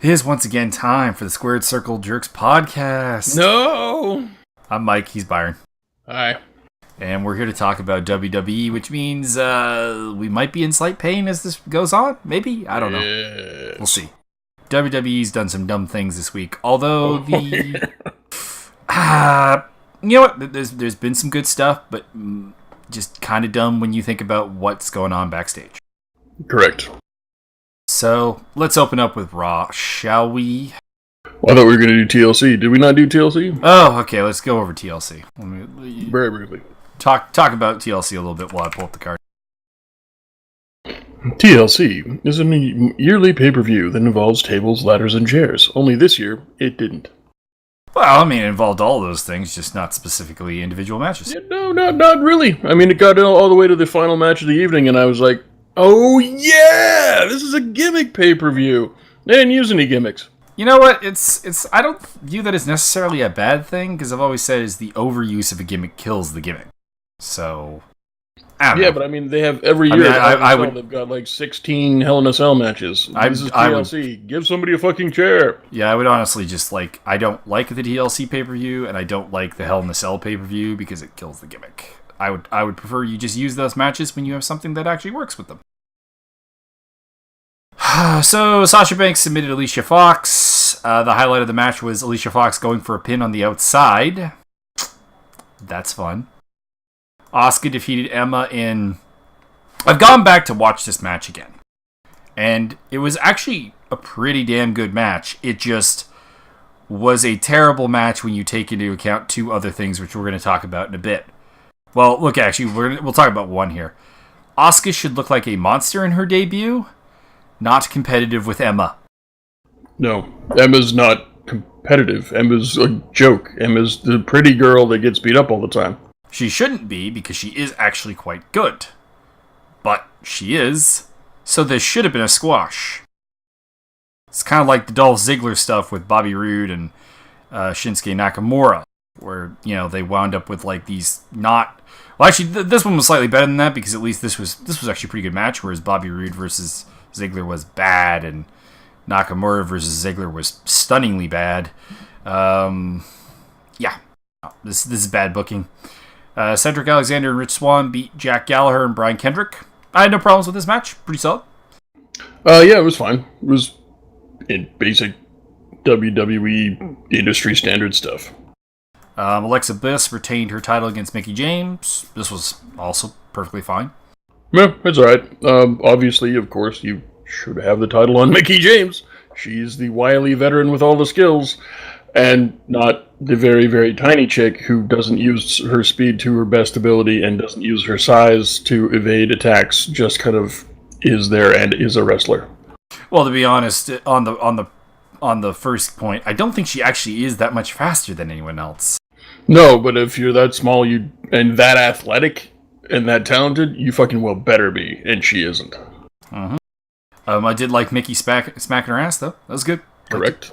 It is once again time for the Squared Circle Jerks podcast. No! I'm Mike, he's Byron. Hi. And we're here to talk about WWE, which means we might be in slight pain as this goes on. Maybe? I don't know. Yes. We'll see. WWE's done some dumb things this week. Although you know what? There's been some good stuff, but just kind of dumb when you think about what's going on backstage. Correct. So, let's open up with Raw, shall we? Well, I thought we were going to do TLC. Did we not do TLC? Oh, okay, let's go over TLC. Very briefly. Talk about TLC a little bit while I pull up the card. TLC is a yearly pay-per-view that involves tables, ladders, and chairs. Only this year, it didn't. Well, I mean, it involved all those things, just not specifically individual matches. Yeah, no, not really. I mean, it got all the way to the final match of the evening, and I was like, oh yeah, this is a gimmick pay-per-view. They didn't use any gimmicks. You know what? It's. I don't view that as necessarily a bad thing, because I've always said is the overuse of a gimmick kills the gimmick. So, I don't know. Yeah, but I mean, they have every year. They've got like 16 Hell in a Cell matches. This is TLC. Give somebody a fucking chair. Yeah, I would honestly just I don't like the TLC pay-per-view, and I don't like the Hell in a Cell pay-per-view because it kills the gimmick. I would prefer you just use those matches when you have something that actually works with them. So, Sasha Banks submitted Alicia Fox. The highlight of the match was Alicia Fox going for a pin on the outside. That's fun. Asuka defeated Emma in... I've gone back to watch this match again. And it was actually a pretty damn good match. It just was a terrible match when you take into account two other things, which we're going to talk about in a bit. Well, look, actually, we'll talk about one here. Asuka should look like a monster in her debut, not competitive with Emma. No, Emma's not competitive. Emma's a joke. Emma's the pretty girl that gets beat up all the time. She shouldn't be, because she is actually quite good. But she is, so this should have been a squash. It's kind of like the Dolph Ziggler stuff with Bobby Roode and Shinsuke Nakamura, where, you know, they wound up with like these not... Well, actually, this one was slightly better than that, because at least this was actually a pretty good match, whereas Bobby Roode versus Ziggler was bad, and Nakamura versus Ziggler was stunningly bad. Yeah, this is bad booking. Cedric Alexander and Rich Swann beat Jack Gallagher and Brian Kendrick. I had no problems with this match. Pretty solid. Yeah, it was fine. It was in basic WWE industry standard stuff. Alexa Bliss retained her title against Mickie James. This was also perfectly fine. Yeah, it's alright. Obviously, of course, you should have the title on Mickie James. She's the wily veteran with all the skills, and not the very, very tiny chick who doesn't use her speed to her best ability and doesn't use her size to evade attacks, just kind of is there and is a wrestler. Well, to be honest, on the first point, I don't think she actually is that much faster than anyone else. No, but if you're that small and that athletic and that talented, you fucking well better be, and she isn't. Uh-huh. I did like Mickie smacking her ass, though. That was good. Correct.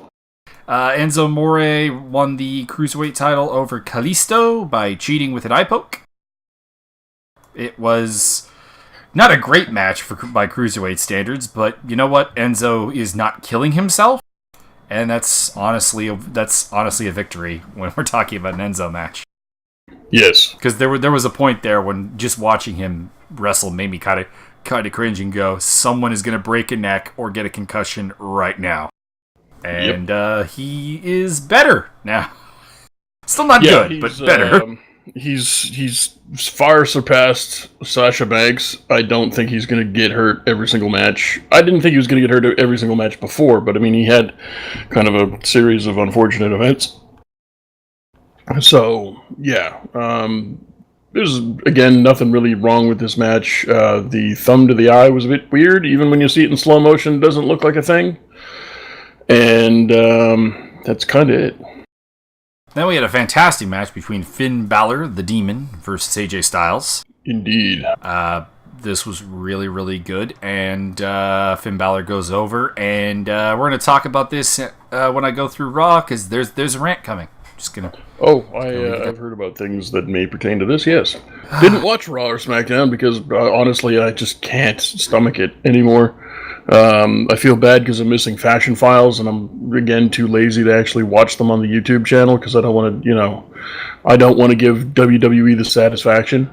Enzo Amore won the Cruiserweight title over Kalisto by cheating with an eye poke. It was not a great match by Cruiserweight standards, but you know what? Enzo is not killing himself, and that's honestly a victory when we're talking about an Enzo match. Yes. Because there was a point there when just watching him wrestle made me kind of cringe and go, someone is going to break a neck or get a concussion right now. And he is better now. Still not good, but better. He's far surpassed Sasha Banks. I don't think he's going to get hurt every single match. I didn't think he was going to get hurt every single match before, but I mean, he had kind of a series of unfortunate events. So, yeah. There's, again, nothing really wrong with this match. The thumb to the eye was a bit weird. Even when you see it in slow motion, it doesn't look like a thing. And that's kind of it. Then we had a fantastic match between Finn Balor, the Demon, versus AJ Styles. Indeed. This was really, really good. And Finn Balor goes over. And we're going to talk about this when I go through Raw, because there's a rant coming. Just gonna. Oh, I've heard about things that may pertain to this. Yes, didn't watch Raw or SmackDown because honestly, I just can't stomach it anymore. I feel bad because I'm missing Fashion Files, and I'm again too lazy to actually watch them on the YouTube channel because I don't want to, I don't want to give WWE the satisfaction.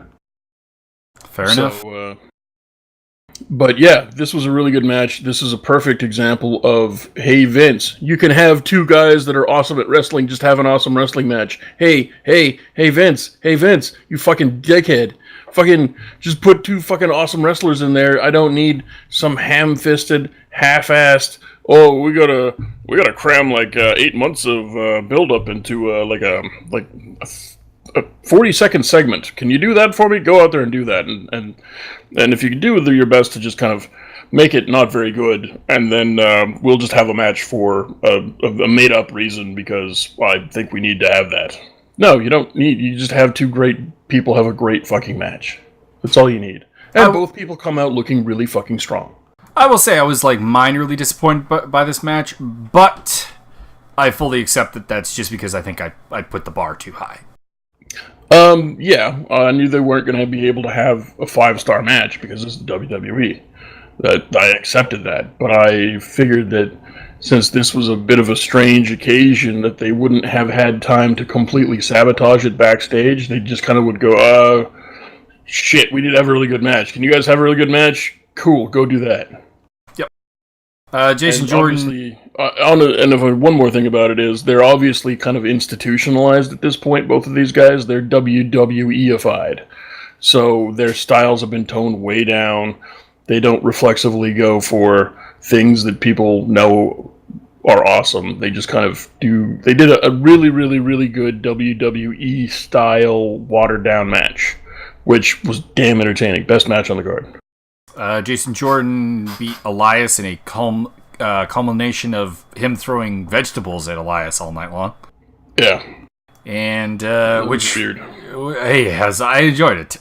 Fair enough. But yeah, this was a really good match. This is a perfect example of, hey Vince, you can have two guys that are awesome at wrestling just have an awesome wrestling match. Hey Vince, you fucking dickhead. Fucking just put two fucking awesome wrestlers in there. I don't need some ham-fisted, half-assed, oh, we gotta cram like 8 months of build-up into a 40-second segment. Can you do that for me? Go out there and do that. And if you can do your best to just kind of make it not very good, and then we'll just have a match for a made-up reason because I think we need to have that. No, you don't need. You just have two great people have a great fucking match. That's all you need. And both people come out looking really fucking strong. I will say I was like minorly disappointed by this match, but I fully accept that that's just because I think I put the bar too high. Yeah, I knew they weren't going to be able to have a 5-star match because this is WWE. That I accepted that, but I figured that since this was a bit of a strange occasion, that they wouldn't have had time to completely sabotage it backstage. They just kind of would go, shit, we did have a really good match. Can you guys have a really good match? Cool, go do that. Yep. Jason and Jordan. One more thing about it is they're obviously kind of institutionalized at this point, both of these guys. They're WWE-ified. So their styles have been toned way down. They don't reflexively go for things that people know are awesome. They just kind of do. They did a really, really, really good WWE style watered down match, which was damn entertaining. Best match on the card. Jason Jordan beat Elias in a culmination of him throwing vegetables at Elias all night long. Yeah. And which weird. Hey, I enjoyed it.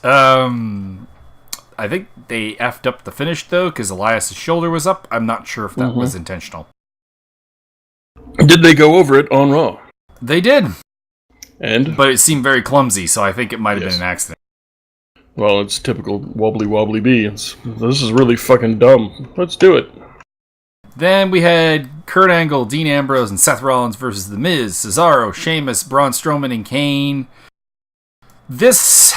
I think they effed up the finish, though, because Elias' shoulder was up. I'm not sure if that was intentional. Did they go over it on Raw? They did. But it seemed very clumsy, so I think it might have been an accident. Well, it's typical wobbly bee. This is really fucking dumb. Let's do it. Then we had Kurt Angle, Dean Ambrose, and Seth Rollins versus The Miz, Cesaro, Sheamus, Braun Strowman, and Kane. This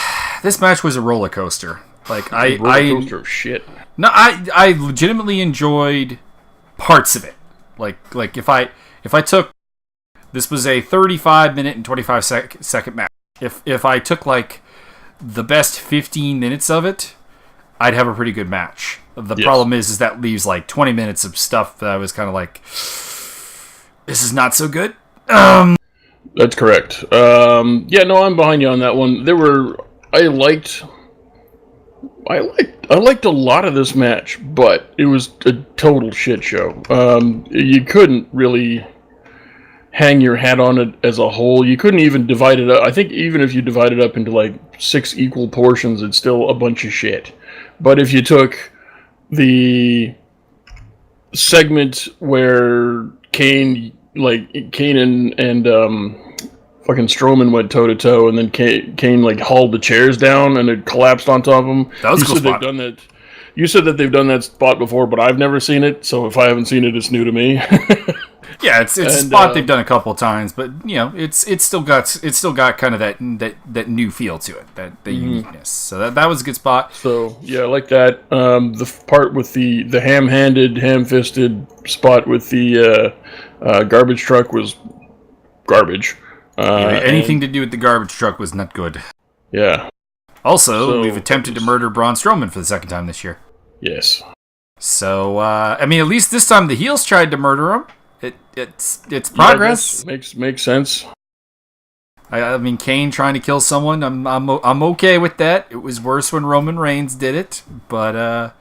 match was a roller coaster. Like roller coaster of shit. No, I legitimately enjoyed parts of it. Like if I took, this was a 35-minute and 25-second match. If I took like the best 15 minutes of it, I'd have a pretty good match. The problem is that leaves like 20 minutes of stuff that I was kind of like, this is not so good. That's correct. Yeah, no, I'm behind you on that one. I liked a lot of this match, but it was a total shit show. You couldn't really hang your hat on it as a whole. You couldn't even divide it up. I think even if you divide it up into like 6 equal portions, it's still a bunch of shit. But if you took the segment where Kane and fucking Strowman went toe to toe, and then Kane like hauled the chairs down and it collapsed on top of him. That was a cool spot. You said that they've done that spot before, but I've never seen it. So if I haven't seen it, it's new to me. Yeah, it's a spot they've done a couple of times, but it's still got kind of that new feel to it, that uniqueness. So that was a good spot. So yeah, I like that. The part with the ham-fisted spot with the garbage truck was garbage. Anything to do with the garbage truck was not good. Yeah. Also, we've attempted to murder Braun Strowman for the second time this year. Yes. So at least this time the heels tried to murder him. It's progress. Yeah, makes sense. Kane trying to kill someone. I'm okay with that. It was worse when Roman Reigns did it, but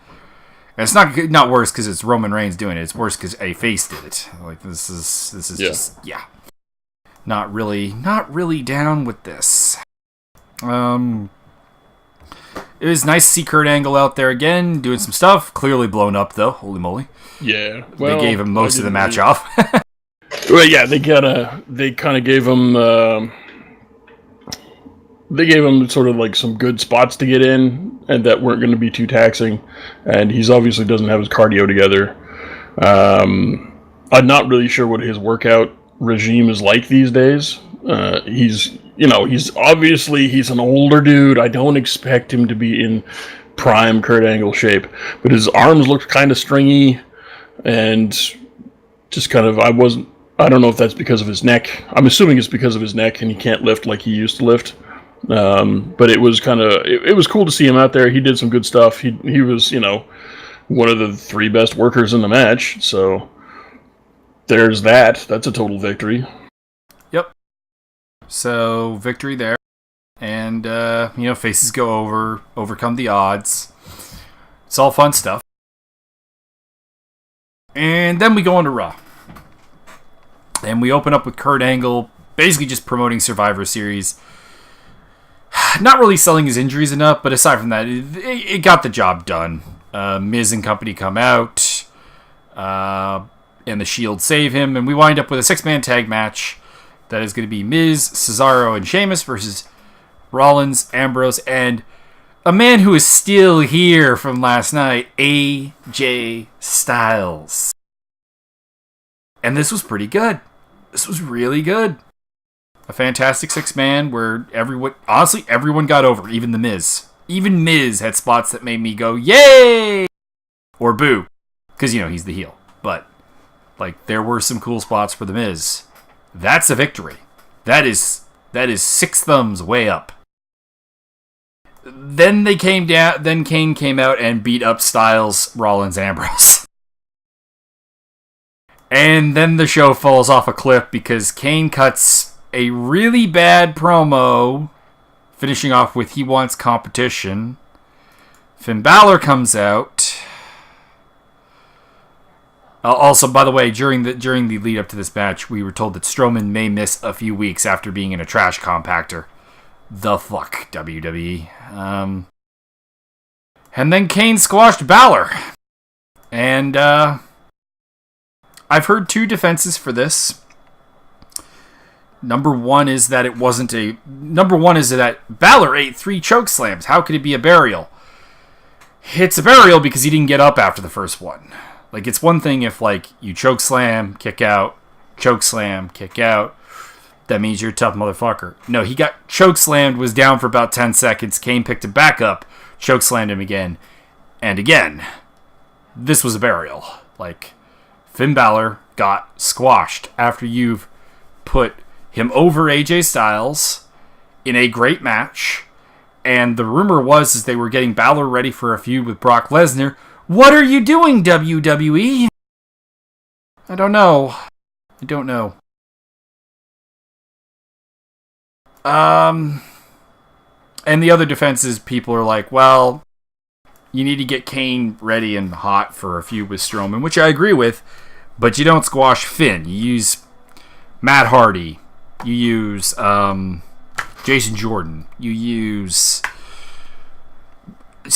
it's not worse because it's Roman Reigns doing it. It's worse because a face did it. Like this is just not really down with this. It was nice to see Kurt Angle out there again doing some stuff. Clearly blown up though. Holy moly! Yeah, they gave him most of the match off. Well, yeah, they kind of gave him. They gave him sort of like some good spots to get in, and that weren't going to be too taxing. And he's obviously doesn't have his cardio together. I'm not really sure what his workout regime is like these days. He's obviously he's an older dude. I don't expect him to be in prime Kurt Angle shape, but his arms looked kind of stringy, and just kind of I don't know if that's because of his neck. I'm assuming it's because of his neck, and he can't lift like he used to lift. But it was it was cool to see him out there. He did some good stuff. He was one of the 3 best workers in the match. So there's that. That's a total victory. Yep. So victory there, and faces go overcome the odds. It's all fun stuff. And then we go on to Raw. And we open up with Kurt Angle basically just promoting Survivor Series. Not really selling his injuries enough, but aside from that, it got the job done. Miz and company come out, and the Shield save him, and we wind up with a 6-man tag match that is going to be Miz, Cesaro, and Sheamus versus Rollins, Ambrose, and a man who is still here from last night, AJ Styles. And this was pretty good. This was really good. A fantastic 6-man where everyone got over, even the Miz. Even Miz had spots that made me go, yay! Or boo. Because, he's the heel. But, there were some cool spots for the Miz. That's a victory. That is 6 thumbs way up. Then Kane came out and beat up Styles, Rollins, Ambrose. And then the show falls off a cliff because Kane cuts a really bad promo, finishing off with he wants competition. Finn Balor comes out. Also, by the way, during the lead up to this match, we were told that Strowman may miss a few weeks after being in a trash compactor. The fuck, WWE. And then Kane squashed Balor. And I've heard 2 defenses for this. Number one is that Balor ate 3 choke slams. How could it be a burial? It's a burial because he didn't get up after the first one. It's one thing if, you choke slam, kick out, choke slam, kick out. That means you're a tough motherfucker. No, he got choke slammed, was down for about 10 seconds. Kane picked him back up, choke slammed him again, and again. This was a burial. Finn Balor got squashed after you've put him over AJ Styles in a great match, and the rumor was they were getting Balor ready for a feud with Brock Lesnar. What are you doing, WWE? I don't know. And the other defenses, people are like, well, you need to get Kane ready and hot for a feud with Strowman, which I agree with, but you don't squash Finn. You use Matt Hardy. You use Jason Jordan. You use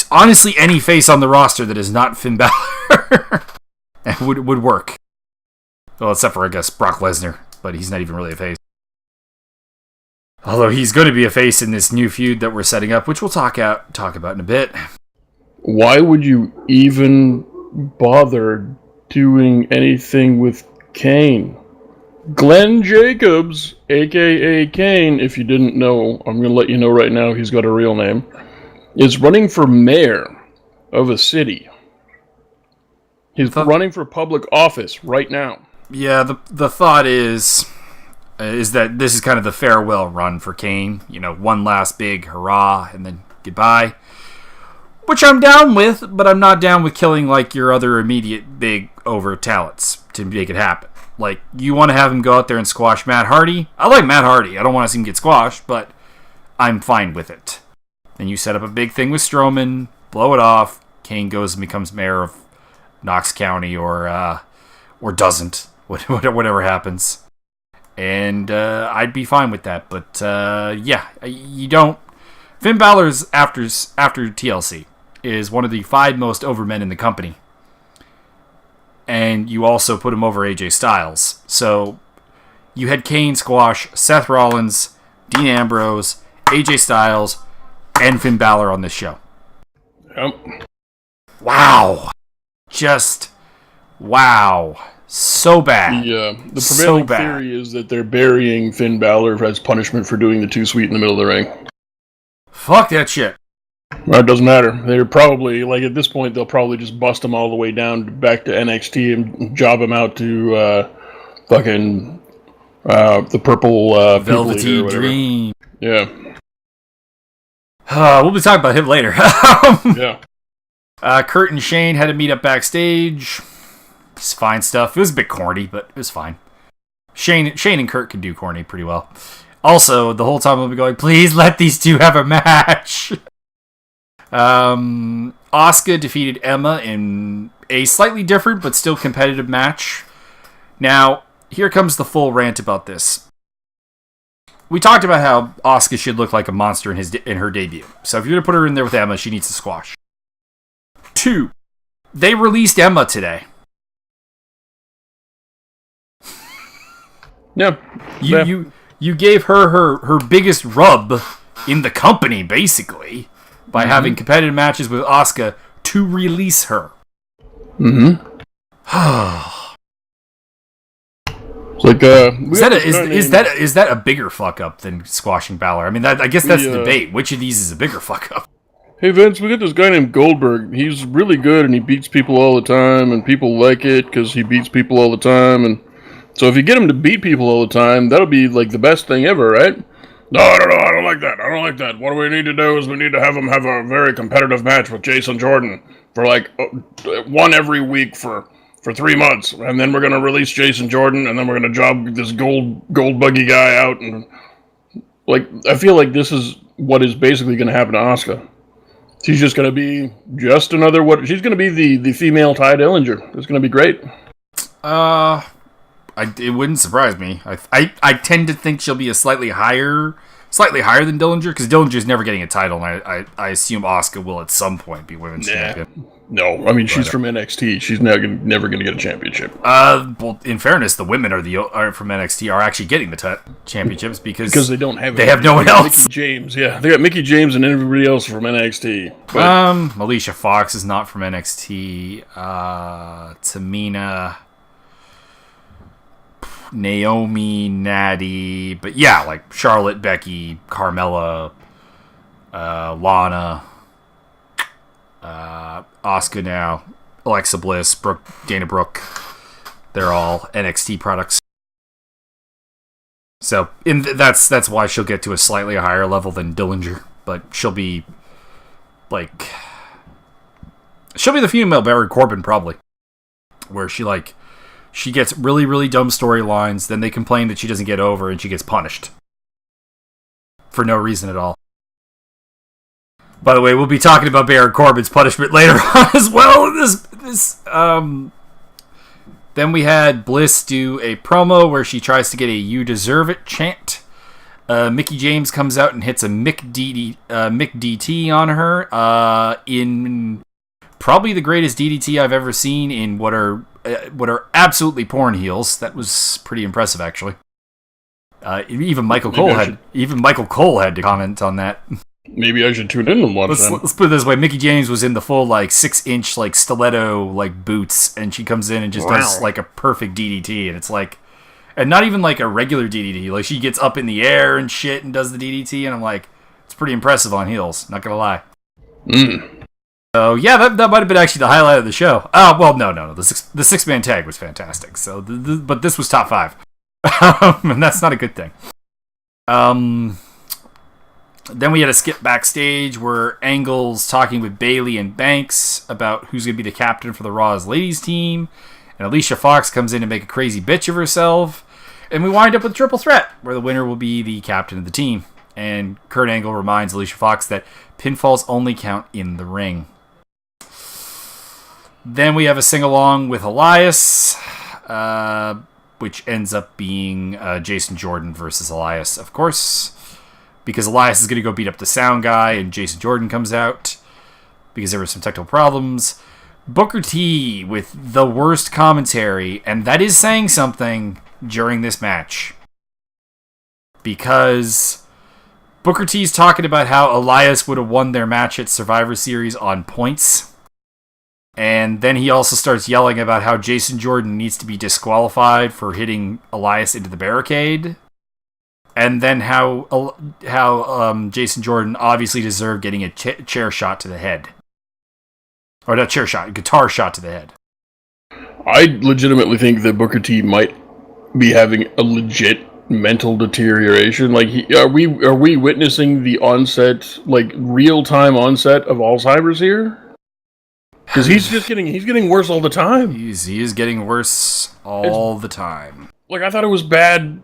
honestly any face on the roster that is not Finn Balor and would work. Well, except for, I guess, Brock Lesnar, but he's not even really a face. Although he's going to be a face in this new feud that we're setting up, which we'll talk about in a bit. Why would you even bother doing anything with Kane? Glenn Jacobs, a.k.a. Kane, if you didn't know, I'm going to let you know right now he's got a real name, is running for mayor of a city. He's running for public office right now. Yeah, the thought is that this is kind of the farewell run for Kane. One last big hurrah and then goodbye. Which I'm down with, but I'm not down with killing your other immediate big over talents to make it happen. You want to have him go out there and squash Matt Hardy? I like Matt Hardy. I don't want to see him get squashed, but I'm fine with it. And you set up a big thing with Strowman, blow it off, Kane goes and becomes mayor of Knox County or doesn't, whatever happens. And I'd be fine with that. But yeah, you don't. Finn Balor's after TLC is one of the 5 most over men in the company. And you also put him over AJ Styles. So you had Kane squash Seth Rollins, Dean Ambrose, AJ Styles, and Finn Balor on this show. Yep. Wow. Just Wow. So bad. The prevailing theory is that they're burying Finn Balor as punishment for doing the too sweet in the middle of the ring. Fuck that shit. Well, it doesn't matter. They're probably, like, at this point, they'll probably just bust him all the way down back to NXT and job him out to the purple Velveteen Dream. Yeah. We'll be talking about him later. Yeah. Kurt and Shane had to meet up backstage. It's fine stuff. It was a bit corny, but it was fine. Shane and Kurt can do corny pretty well. Also, the whole time we'll be going, please let these two have a match. Asuka defeated Emma in a slightly different but still competitive match. Now, here comes the full rant about this. We talked about how Asuka should look like a monster in her debut. So if you're going to put her in there with Emma, she needs to squash. 2. They released Emma today. Yeah. You gave her biggest rub in the company, basically, by having competitive matches with Asuka to release her. Mm-hmm. Like, is that a bigger fuck up than squashing Balor? I mean, I guess that's the debate. Which of these is a bigger fuck up? Hey Vince, we got this guy named Goldberg. He's really good and he beats people all the time, and people like it because he beats people all the time. And so if you get him to beat people all the time, that'll be like the best thing ever, right? No, I don't like that. What we need to do is we need to have him have a very competitive match with Jason Jordan for like one every week for 3 months, and then we're going to release Jason Jordan, and then we're going to job this gold buggy guy out, and like I feel like this is what is basically going to happen to Asuka. She's just going to be just another she's going to be the female Ty Dillinger. It's going to be great. It wouldn't surprise me. I tend to think she'll be a slightly higher than Dillinger, because Dillinger's never getting a title, and I assume Asuka will at some point be women's champion. No, I mean she's from NXT. She's never going to get a championship. Well, in fairness, the women are from NXT are actually getting the championships because they don't have. They have no one else. Mickey James, yeah, they got Mickey James and everybody else from NXT. But, Alicia Fox is not from NXT. Tamina, Naomi, Natty, but yeah, like Charlotte, Becky, Carmella, Lana. Asuka now, Alexa Bliss, Dana Brooke, they're all NXT products. So that's why she'll get to a slightly higher level than Dillinger, but she'll be the female Baron Corbin probably, where she gets really, really dumb storylines, then they complain that she doesn't get over, and she gets punished for no reason at all. By the way, we'll be talking about Baron Corbin's punishment later on as well. Then we had Bliss do a promo where she tries to get a "You Deserve It" chant. Mickey James comes out and hits a Mick DT on her in probably the greatest DDT I've ever seen in what are absolutely porn heels. That was pretty impressive, actually. Even Michael Cole had to comment on that. Maybe I should tune in and watch them. Let's put it this way: Mickey James was in the full 6-inch stiletto boots, and she comes in and just does a perfect DDT, and it's and not even a regular DDT. She gets up in the air and shit and does the DDT, and I'm it's pretty impressive on heels. Not gonna lie. So yeah, that might have been actually the highlight of the show. Oh well, no. The six-man tag was fantastic. So, but this was top 5, and that's not a good thing. Then we had a skip backstage where Angle's talking with Bayley and Banks about who's going to be the captain for the Raw's ladies team. And Alicia Fox comes in to make a crazy bitch of herself. And we wind up with a triple threat where the winner will be the captain of the team. And Kurt Angle reminds Alicia Fox that pinfalls only count in the ring. Then we have a sing-along with Elias, which ends up being Jason Jordan versus Elias, of course. Because Elias is going to go beat up the sound guy, and Jason Jordan comes out because there were some technical problems. Booker T with the worst commentary, and that is saying something during this match. Because Booker T's talking about how Elias would have won their match at Survivor Series on points. And then he also starts yelling about how Jason Jordan needs to be disqualified for hitting Elias into the barricade. And then how Jason Jordan obviously deserved getting a chair shot to the head. Or not chair shot, guitar shot to the head. I legitimately think that Booker T might be having a legit mental deterioration. Like, are we witnessing the onset, like real time onset of Alzheimer's here? Because he's getting worse all the time. He is getting worse all the time. Like, I thought it was bad.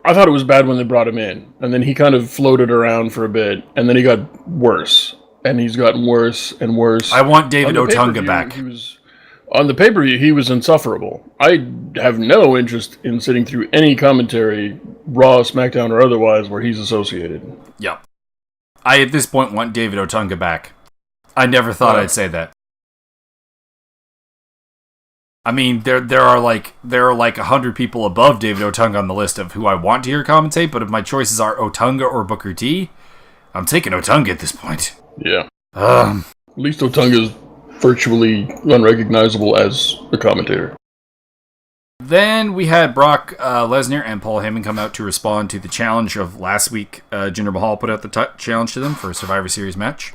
I thought it was bad when they brought him in, and then he kind of floated around for a bit, and then he got worse, and he's gotten worse and worse. I want David Otunga back. On the pay-per-view, he was insufferable. I have no interest in sitting through any commentary, Raw, SmackDown, or otherwise, where he's associated. Yep. I, at this point, want David Otunga back. I never thought I'd say that. I mean, there are like 100 people above David Otunga on the list of who I want to hear commentate, but if my choices are Otunga or Booker T, I'm taking Otunga at this point. Yeah. At least Otunga's virtually unrecognizable as a commentator. Then we had Brock Lesnar and Paul Heyman come out to respond to the challenge of last week. Jinder Mahal put out the challenge to them for a Survivor Series match.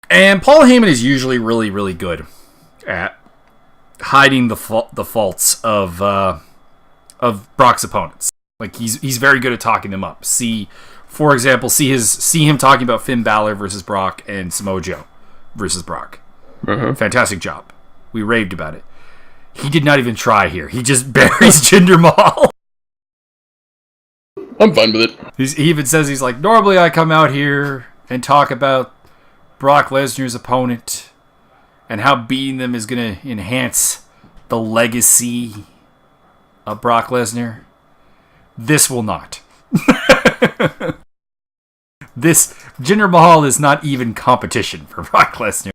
And Paul Heyman is usually really, really good at hiding the faults of Brock's opponents. Like, he's very good at talking them up. For example, see him talking about Finn Balor versus Brock and Samoa Joe versus Brock. Uh-huh. Fantastic job. We raved about it. He did not even try here. He just buries Jinder Mahal. I'm fine with it. He even says, he's like, normally I come out here and talk about Brock Lesnar's opponent and how beating them is going to enhance the legacy of Brock Lesnar. This will not. This Jinder Mahal is not even competition for Brock Lesnar.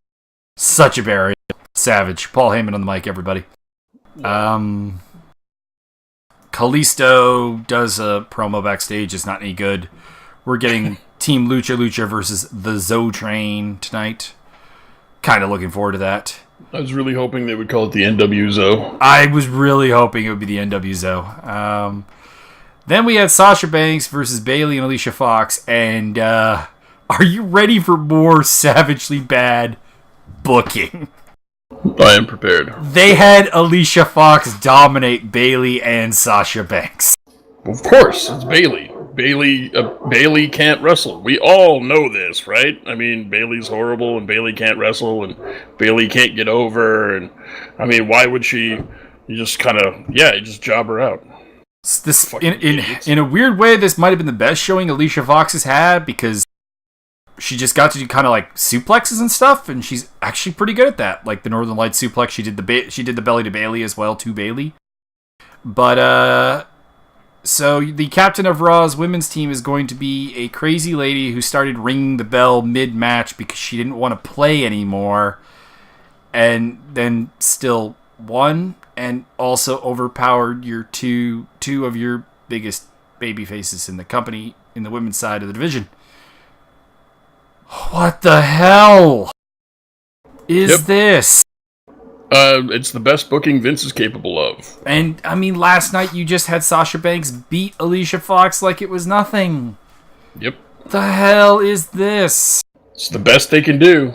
Such a barrier. Savage. Paul Heyman on the mic, everybody. Kalisto does a promo backstage. It's not any good. We're getting Team Lucha Lucha versus the Zo Train tonight. Kind of looking forward to that. I was really hoping they would call it the NW Zo. I was really hoping it would be the NW Zo. Then we had Sasha Banks versus Bayley and Alicia Fox. And are you ready for more savagely bad booking? I am prepared. They had Alicia Fox dominate Bayley and Sasha Banks. Of course, it's Bayley. Bayley can't wrestle. We all know this, right? I mean, Bayley's horrible, and Bayley can't wrestle, and Bayley can't get over, and I mean, why would she? You just kind of, you just job her out. This in a weird way, this might have been the best showing Alicia Fox has had, because she just got to do kind of like suplexes and stuff, and she's actually pretty good at that. Like the Northern Lights suplex, she did the belly to Bayley as well, to Bayley. But so the captain of Raw's women's team is going to be a crazy lady who started ringing the bell mid-match because she didn't want to play anymore, and then still won and also overpowered your two of your biggest baby faces in the company in the women's side of the division. What the hell is this? It's the best booking Vince is capable of. And, I mean, last night you just had Sasha Banks beat Alicia Fox like it was nothing. Yep. The hell is this? It's the best they can do.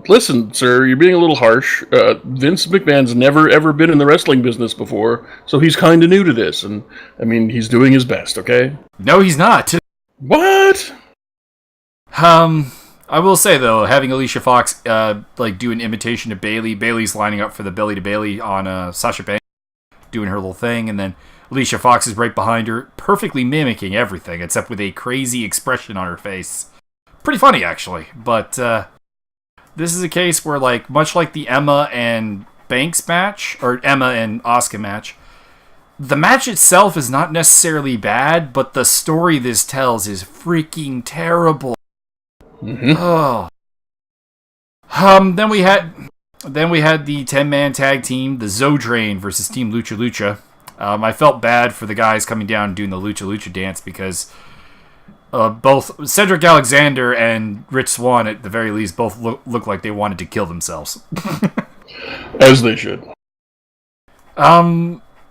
Listen, sir, you're being a little harsh. Vince McMahon's never, ever been in the wrestling business before, so he's kind of new to this. And, I mean, he's doing his best, okay? No, he's not. What? I will say, though, having Alicia Fox do an imitation of Bayley. Bayley's lining up for the belly to Bayley on Sasha Banks, doing her little thing, and then Alicia Fox is right behind her, perfectly mimicking everything, except with a crazy expression on her face. Pretty funny, actually. But this is a case where, like, much like the Emma and Banks match, or Emma and Asuka match, the match itself is not necessarily bad, but the story this tells is freaking terrible. Mm-hmm. Oh. Then we had the 10-man tag team, the Zo Train versus Team Lucha Lucha. I felt bad for the guys coming down and doing the Lucha Lucha dance because both Cedric Alexander and Rich Swann, at the very least, both look like they wanted to kill themselves. As they should.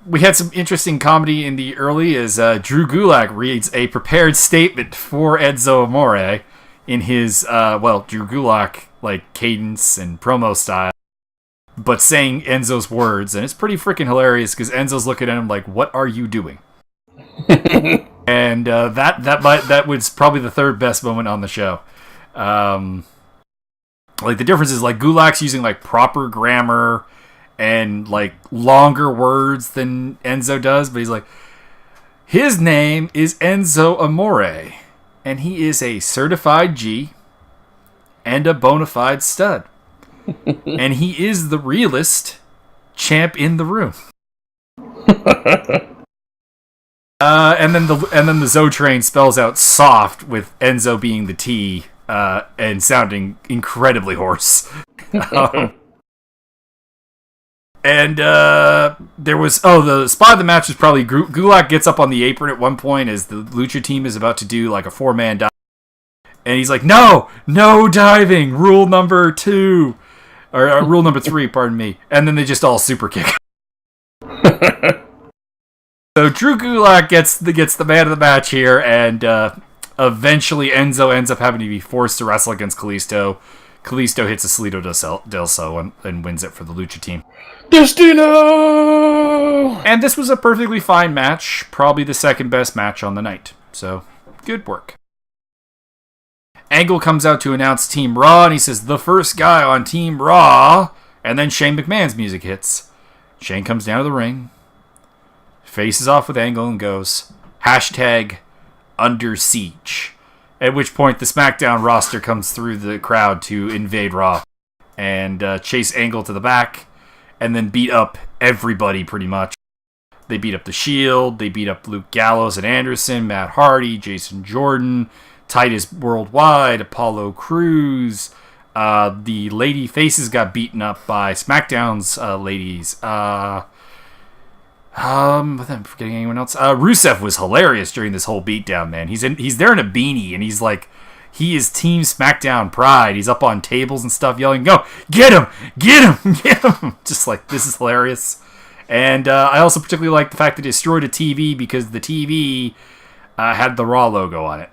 We had some interesting comedy in the early as Drew Gulak reads a prepared statement for Enzo Amore in his, Drew Gulak, like, cadence and promo style, but saying Enzo's words, and it's pretty freaking hilarious because Enzo's looking at him like, what are you doing? And that was probably the third best moment on the show. Like, the difference is, like, Gulak's using, like, proper grammar and, like, longer words than Enzo does, but he's like, his name is Enzo Amore, and he is a certified G and a bona fide stud. And he is the realest champ in the room. And then the Zo train spells out soft with Enzo being the T and sounding incredibly hoarse. And there was the spot of the match was probably Gulak gets up on the apron at one point as the Lucha team is about to do like a 4-man dive, and he's like, no diving, rule number 2 or rule number 3, pardon me, and then they just all super kick. So Drew Gulak gets the man of the match here, and eventually Enzo ends up having to be forced to wrestle against Kalisto. Kalisto hits a Salito del Sol and wins it for the Lucha team. Destino! And this was a perfectly fine match, probably the second best match on the night. So, good work. Angle comes out to announce Team Raw, and he says, the first guy on Team Raw, and then Shane McMahon's music hits. Shane comes down to the ring, faces off with Angle, and goes, #under siege. At which point the SmackDown roster comes through the crowd to invade Raw and chase Angle to the back and then beat up everybody pretty much. They beat up The Shield, they beat up Luke Gallows and Anderson, Matt Hardy, Jason Jordan, Titus Worldwide, Apollo Crews. The lady faces got beaten up by SmackDown's ladies. I'm forgetting anyone else. Rusev was hilarious during this whole beatdown, man. He's there in a beanie, and he's like, he is Team SmackDown pride. He's up on tables and stuff, yelling, "Go, get him, get him, get him!" Just like, this is hilarious. And I also particularly like the fact that it destroyed a TV because the TV had the Raw logo on it.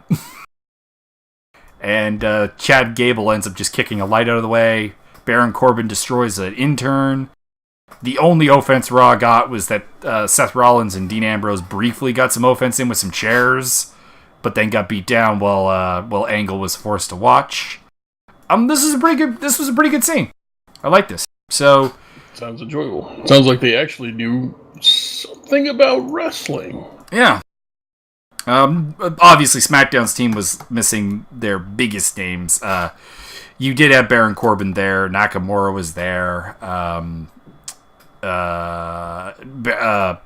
And Chad Gable ends up just kicking a light out of the way. Baron Corbin destroys an intern. The only offense Raw got was that Seth Rollins and Dean Ambrose briefly got some offense in with some chairs, but then got beat down while Angle was forced to watch. This was a pretty good scene. I like this. So sounds enjoyable. Sounds like they actually knew something about wrestling. Yeah. Obviously, SmackDown's team was missing their biggest names. You did have Baron Corbin there. Nakamura was there. AJ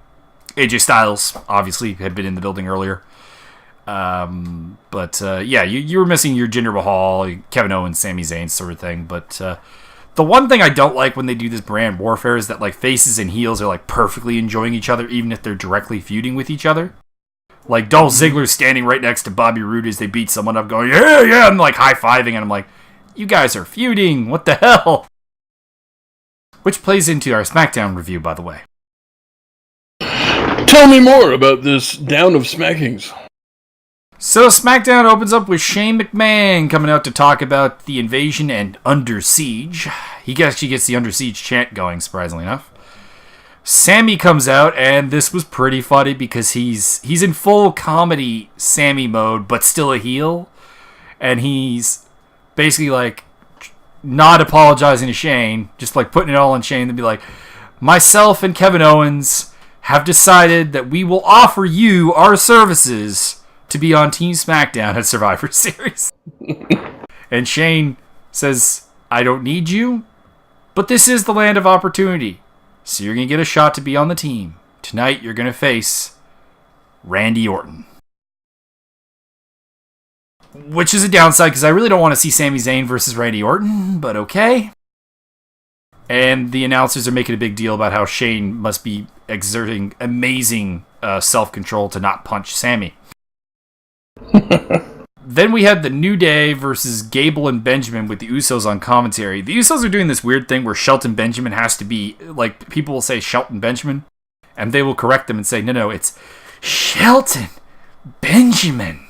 Styles obviously had been in the building earlier. You were missing your Jinder Mahal, Kevin Owens, Sami Zayn sort of thing. But the one thing I don't like when they do this brand warfare is that like faces and heels are like perfectly enjoying each other, even if they're directly feuding with each other. Like Dolph Ziggler standing right next to Bobby Roode as they beat someone up, going yeah, and like high-fiving, and I'm like, you guys are feuding. What the hell? Which plays into our SmackDown review, by the way. Tell me more about this down of smackings. So SmackDown opens up with Shane McMahon coming out to talk about the invasion and Under Siege. He actually gets the Under Siege chant going, surprisingly enough. Sammy comes out, and this was pretty funny because he's in full comedy Sammy mode, but still a heel. And he's basically like not apologizing to Shane, just like putting it all on Shane to be like, myself and Kevin Owens have decided that we will offer you our services to be on Team SmackDown at Survivor Series. And Shane says, I don't need you, but this is the land of opportunity. So you're going to get a shot to be on the team. Tonight you're going to face Randy Orton. Which is a downside because I really don't want to see Sami Zayn versus Randy Orton, but okay. And the announcers are making a big deal about how Shane must be exerting amazing self-control to not punch Sammy. Then we had the New Day versus Gable and Benjamin with the Usos on commentary. The Usos are doing this weird thing where Shelton Benjamin has to be, like, people will say Shelton Benjamin, and they will correct them and say, no, it's Shelton Benjamin.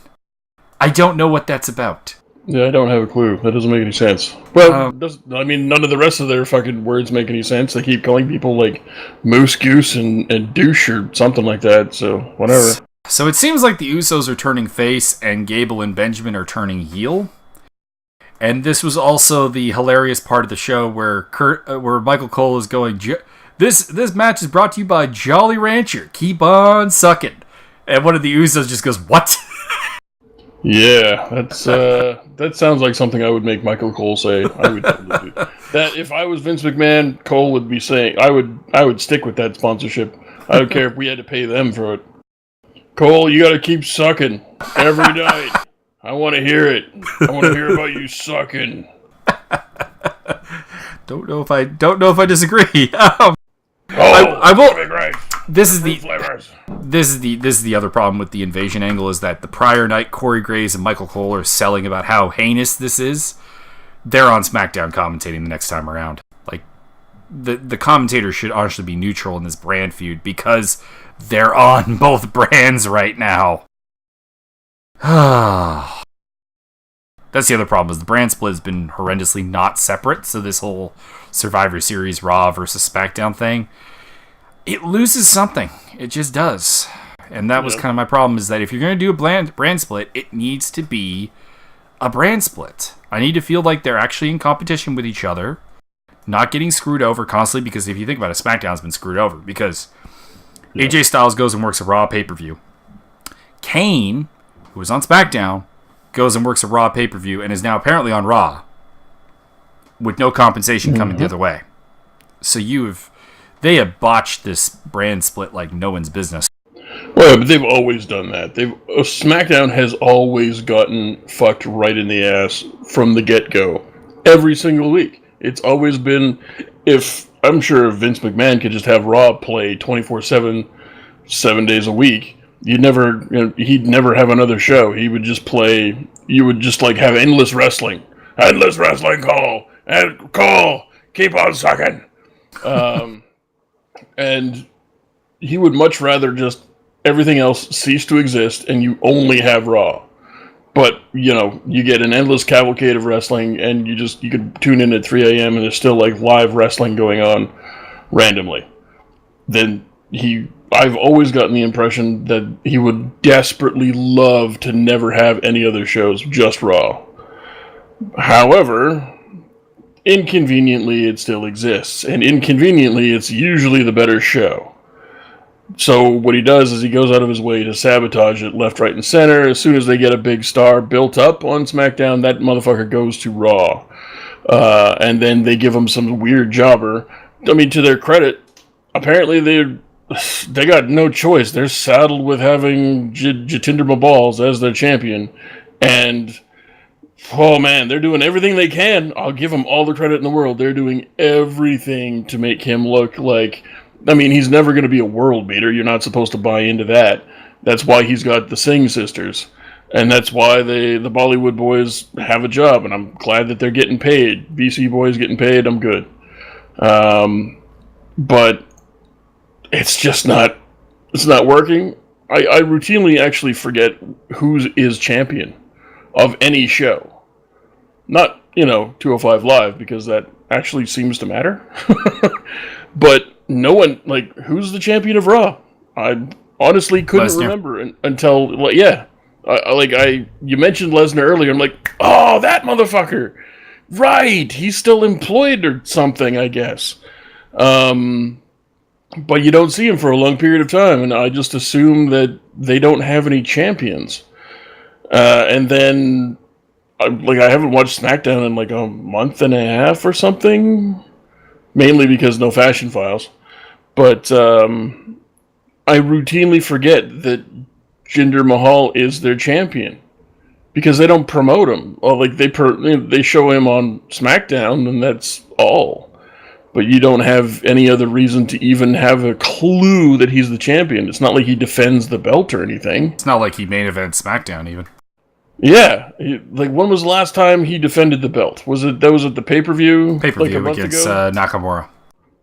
I don't know what that's about. Yeah, I don't have a clue. That doesn't make any sense. Well, none of the rest of their fucking words make any sense. They keep calling people, like, Moose Goose and Douche or something like that, so whatever. So it seems like the Usos are turning face and Gable and Benjamin are turning heel. And this was also the hilarious part of the show where Michael Cole is going, this match is brought to you by Jolly Rancher. Keep on sucking. And one of the Usos just goes, what? Yeah, that sounds like something I would make Michael Cole say. I would totally do that. If I was Vince McMahon, Cole would be saying, I would stick with that sponsorship. I don't care if we had to pay them for it. Cole, you gotta keep sucking every night. I want to hear it. I want to hear about you sucking. Don't know if I disagree. I will. This is the other problem with the invasion angle is that the prior night Corey Graves and Michael Cole are selling about how heinous this is. They're on SmackDown commentating the next time around. Like the commentators should honestly be neutral in this brand feud because they're on both brands right now. That's the other problem is the brand split has been horrendously not separate. So this whole Survivor Series Raw versus SmackDown thing, it loses something. It just does. And that was kind of my problem is that if you're going to do a brand split, it needs to be a brand split. I need to feel like they're actually in competition with each other, not getting screwed over constantly, because if you think about it, SmackDown's been screwed over because AJ Styles goes and works a Raw pay-per-view. Kane, who was on SmackDown, goes and works a Raw pay-per-view and is now apparently on Raw with no compensation coming the other way. So they have botched this brand split like no one's business. Well, but they've always done that. SmackDown has always gotten fucked right in the ass from the get-go. Every single week. It's always been, I'm sure if Vince McMahon could just have Raw play 24/7, 7 days a week, he'd never have another show. He would just play, you would just like have endless wrestling. Endless wrestling, Cole! And Cole! Keep on sucking! And he would much rather just everything else cease to exist and you only have Raw. But, you get an endless cavalcade of wrestling and you could tune in at 3 a.m. and there's still like live wrestling going on randomly. Then I've always gotten the impression that he would desperately love to never have any other shows, just Raw. However, inconveniently it still exists, and inconveniently it's usually the better show. So what he does is he goes out of his way to sabotage it left, right, and center. As soon as they get a big star built up on SmackDown, that motherfucker goes to Raw. And then they give him some weird jobber. I mean, to their credit, apparently they got no choice. They're saddled with having Jatinder Mahal as their champion. And, oh man, they're doing everything they can. I'll give them all the credit in the world. They're doing everything to make him look like... I mean, he's never going to be a world beater. You're not supposed to buy into that. That's why he's got the Singh sisters. And that's why the Bollywood boys have a job. And I'm glad that they're getting paid. BC boys getting paid, I'm good. But it's just not... It's not working. I routinely actually forget who is champion of any show. Not, 205 Live, because that actually seems to matter. But... no one, who's the champion of Raw? I honestly couldn't remember until, you mentioned Lesnar earlier. I'm like, oh, that motherfucker. Right, he's still employed or something, I guess. But you don't see him for a long period of time, and I just assume that they don't have any champions. And then, I haven't watched SmackDown in a month and a half or something. Mainly because no Fashion Files. But I routinely forget that Jinder Mahal is their champion. Because they don't promote him. Well, they show him on SmackDown and that's all. But you don't have any other reason to even have a clue that he's the champion. It's not like he defends the belt or anything. It's not like he main events SmackDown even. Yeah, when was the last time he defended the belt? Was it at the pay-per-view? Pay-per-view against Nakamura.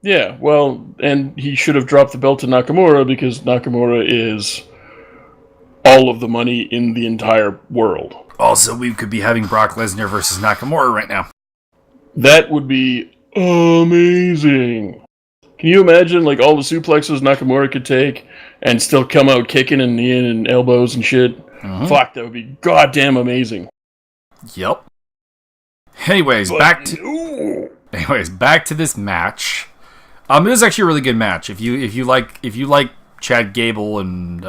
Yeah, well, and he should have dropped the belt to Nakamura because Nakamura is all of the money in the entire world. Also, we could be having Brock Lesnar versus Nakamura right now. That would be amazing. Can you imagine, all the suplexes Nakamura could take and still come out kicking and kneeing and elbows and shit? Mm-hmm. Fuck, that would be goddamn amazing. Yep. Anyways, back to this match. It was actually a really good match. If you like Chad Gable and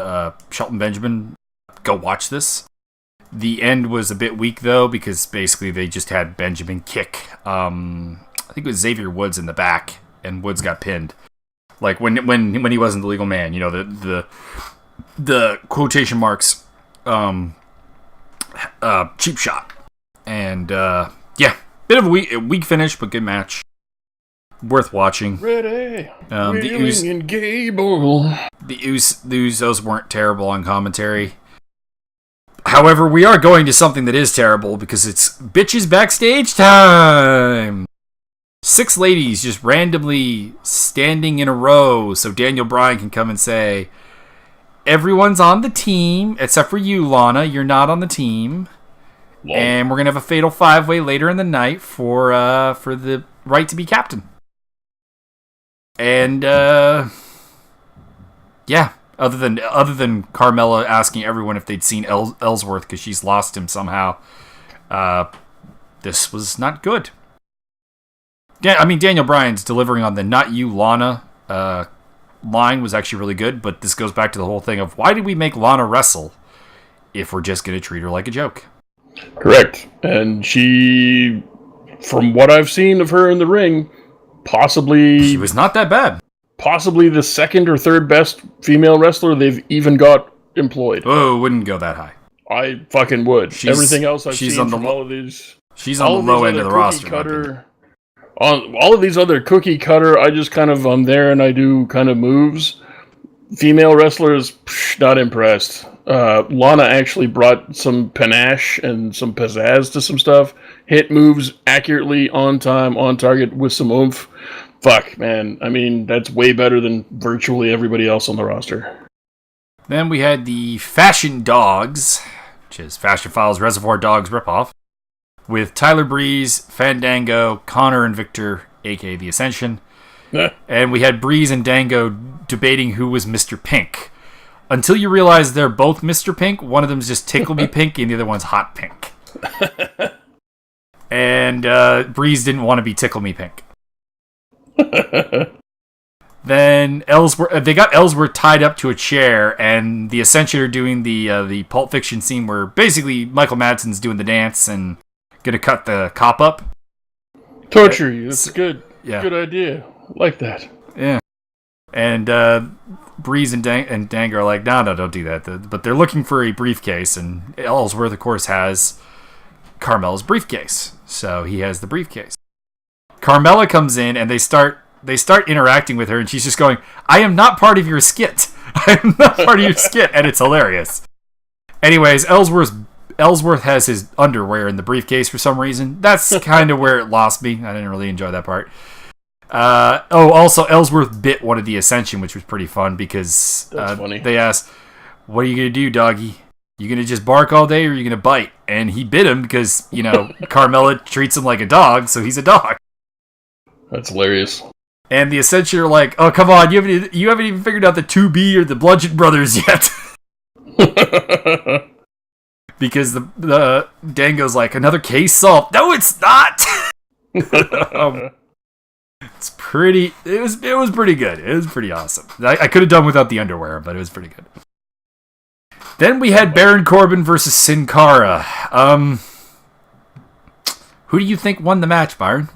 Shelton Benjamin, go watch this. The end was a bit weak though because basically they just had Benjamin kick. I think it was Xavier Woods in the back, and Woods got pinned. Like when he wasn't the legal man, the quotation marks, cheap shot, and bit of a weak finish, but good match. Worth watching. Ready. And Gable. The Usos weren't terrible on commentary. However, we are going to something that is terrible because it's bitches backstage time. 6 ladies just randomly standing in a row so Daniel Bryan can come and say, everyone's on the team except for you, Lana. You're not on the team. Lol. And we're going to have a fatal 5-way later in the night for the right to be captain. And other than Carmella asking everyone if they'd seen Ellsworth because she's lost him somehow, this was not good. Daniel Bryan's delivering on the "not you, Lana" line was actually really good, but this goes back to the whole thing of why did we make Lana wrestle if we're just going to treat her like a joke? Correct. And she, from what I've seen of her in the ring, she was not that bad. Possibly the second or third best female wrestler they've even got employed. Oh, wouldn't go that high. I fucking would. Everything else I've seen from all of these... She's on the low end of the roster. On all of these other cookie cutter, I just kind of, I'm there and I do kind of moves. Female wrestlers, not impressed. Lana actually brought some panache and some pizzazz to some stuff. Hit moves accurately, on time, on target, with some oomph. Fuck, man. That's way better than virtually everybody else on the roster. Then we had the Fashion Dogs, which is Fashion Files Reservoir Dogs ripoff, with Tyler Breeze, Fandango, Connor, and Victor, a.k.a. The Ascension. And we had Breeze and Dango debating who was Mr. Pink. Until you realize they're both Mr. Pink, one of them's just Tickle Me Pink, and the other one's Hot Pink. And Breeze didn't want to be Tickle Me Pink. Then they got Ellsworth tied up to a chair, and the Ascension are doing the Pulp Fiction scene where basically Michael Madsen's doing the dance and gonna cut the cop up. Torture you. That's good. Yeah. Good idea. Like that. Yeah. And Breeze and Dango are like, no, don't do that. But they're looking for a briefcase, and Ellsworth, of course, has Carmella's briefcase. So he has the briefcase. Carmella comes in, and they start interacting with her, and she's just going, I am not part of your skit. I am not part of your skit, and it's hilarious. Anyways, Ellsworth has his underwear in the briefcase for some reason. That's kind of where it lost me. I didn't really enjoy that part. Also, Ellsworth bit one of the Ascension, which was pretty fun because they asked, what are you going to do, doggy? You going to just bark all day or are you going to bite? And he bit him because, Carmella treats him like a dog, so he's a dog. That's hilarious. And the Ascension are like, oh, come on, you haven't even figured out the 2B or the Bludgeon Brothers yet. Because the Dango's like, another case solved. No, it's not! It's pretty. It was pretty good. It was pretty awesome. I could have done without the underwear, but it was pretty good. Then we had Baron Corbin versus Sin Cara. Who do you think won the match, Byron?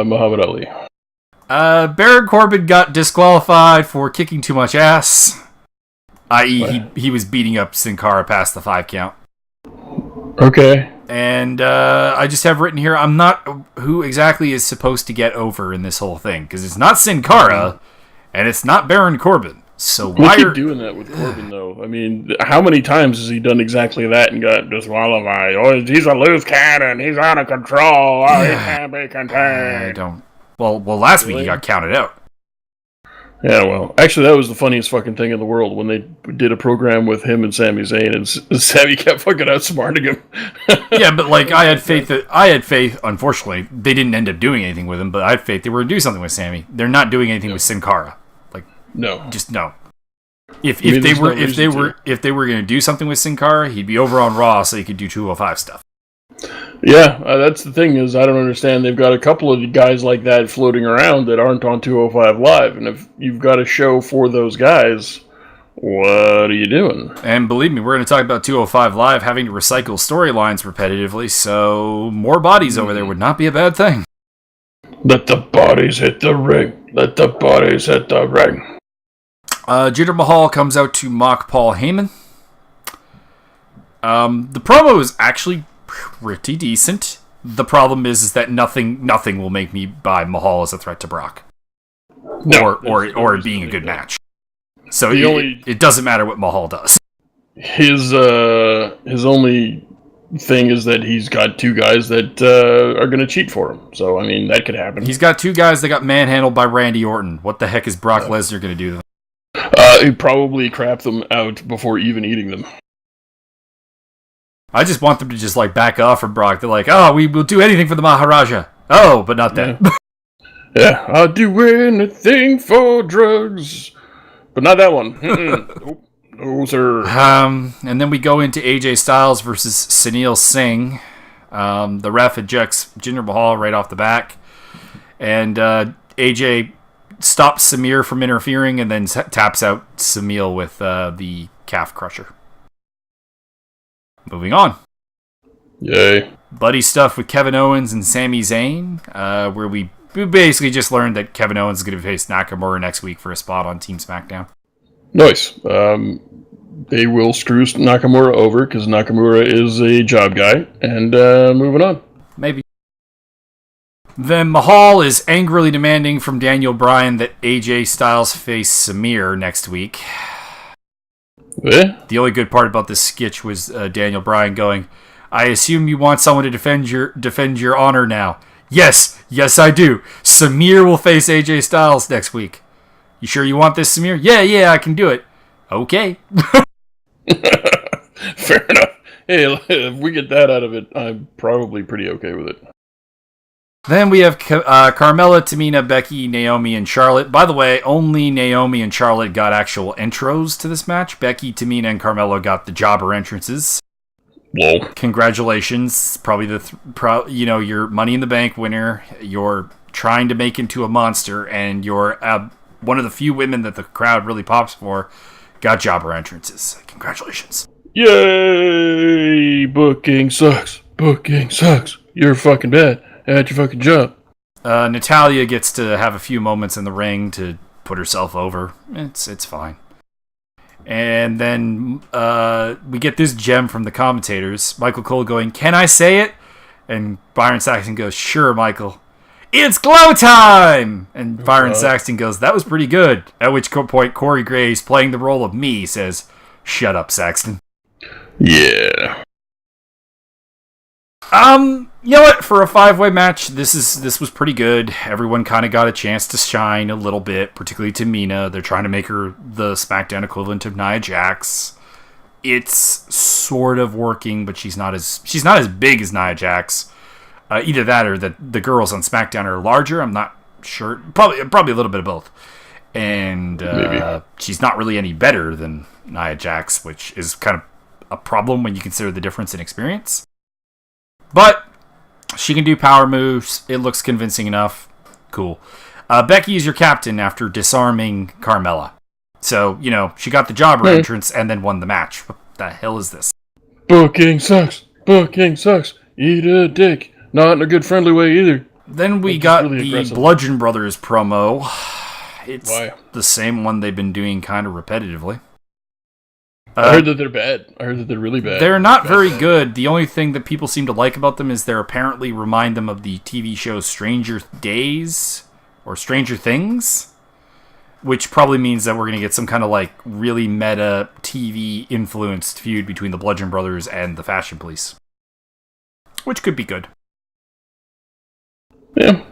Muhammad Ali. Baron Corbin got disqualified for kicking too much ass. I.e., he was beating up Sin Cara past the 5 count. Okay. And I just have written here, I'm not who exactly is supposed to get over in this whole thing. Because it's not Sin Cara, and it's not Baron Corbin. So We why keep are... doing that with Corbin, though. I mean, how many times has he done exactly that and got disqualified? Oh, he's a loose cannon. He's out of control. Oh, he can't be I contained. don't... Well, last week he got counted out. Yeah, well, actually, that was the funniest fucking thing in the world when they did a program with him and Sami Zayn, and Sami kept fucking outsmarting him. Yeah, but like I had faith. Unfortunately, they didn't end up doing anything with him, but I had faith they were going to do something with Sami. They're not doing anything with Sin Cara. Like, no, just no. If they were going to do something with Sin Cara, he'd be over on Raw so he could do 205 stuff. Yeah, that's the thing is I don't understand. They've got a couple of guys like that floating around that aren't on 205 Live, and if you've got a show for those guys, what are you doing? And believe me, we're going to talk about 205 Live having to recycle storylines repetitively, so more bodies over there would not be a bad thing. Let the bodies hit the ring. Let the bodies hit the ring. Jinder Mahal comes out to mock Paul Heyman. The promo is actually pretty decent. The problem is that nothing will make me buy Mahal as a threat to Brock, or it being a good match. So it doesn't matter what Mahal does. His only thing is that he's got two guys that are going to cheat for him. So I mean that could happen. He's got two guys that got manhandled by Randy Orton. What the heck is Brock Lesnar going to do to them? He'd probably crap them out before even eating them. I just want them to just like back off from Brock. They're like, oh, we will do anything for the Maharaja. Oh, but not that. Yeah, I'll do anything for drugs. But not that one. Nope. No, sir. And then we go into AJ Styles versus Sunil Singh. The ref ejects Jinder Mahal right off the back. And AJ stops Samir from interfering and then taps out Sunil with the calf crusher. Moving on. Yay. Buddy stuff with Kevin Owens and Sami Zayn, where we basically just learned that Kevin Owens is going to face Nakamura next week for a spot on Team SmackDown. Nice. They will screw Nakamura over because Nakamura is a job guy. And moving on. Maybe. Then Mahal is angrily demanding from Daniel Bryan that AJ Styles face Samir next week. Eh? The only good part about this sketch was Daniel Bryan going, I assume you want someone to defend your honor now. Yes, I do. Samir will face AJ Styles next week. You sure you want this, Samir? Yeah, I can do it. Okay. Fair enough. Hey, if we get that out of it, I'm probably pretty okay with it. Then we have Carmella, Tamina, Becky, Naomi, and Charlotte. By the way, only Naomi and Charlotte got actual intros to this match. Becky, Tamina, and Carmella got the jobber entrances. Lol. Congratulations. Probably your Money in the Bank winner. You're trying to make into a monster, and you're one of the few women that the crowd really pops for. Got jobber entrances. Congratulations. Yay! Booking sucks. You're fucking bad at your fucking job. Natalya gets to have a few moments in the ring to put herself over. It's fine. And then we get this gem from the commentators. Michael Cole going, "Can I say it?" And Byron Saxton goes, "Sure, Michael. It's glow time!" And Byron Saxton goes, "That was pretty good." At which point Corey Graves, playing the role of me, says, "Shut up, Saxton." Yeah. You know what? For a 5-way match, this was pretty good. Everyone kind of got a chance to shine a little bit, particularly Tamina. They're trying to make her the SmackDown equivalent of Nia Jax. It's sort of working, but she's not as big as Nia Jax. Either that or the girls on SmackDown are larger. I'm not sure. Probably a little bit of both. And she's not really any better than Nia Jax, which is kind of a problem when you consider the difference in experience. But she can do power moves. It looks convincing enough. Cool. Becky is your captain after disarming Carmella. So, she got the jobber entrance and then won the match. What the hell is this? Booking sucks. Eat a dick. Not in a good friendly way either. Then we got really the aggressive Bludgeon Brothers promo. It's the same one they've been doing kind of repetitively. I heard that they're bad. I heard that they're really bad. They're not very good. The only thing that people seem to like about them is they apparently remind them of the TV show Stranger Days or Stranger Things. which probably means that we're going to get some kind of like really meta TV influenced feud between the Bludgeon Brothers and the Fashion Police, which could be good. Yeah.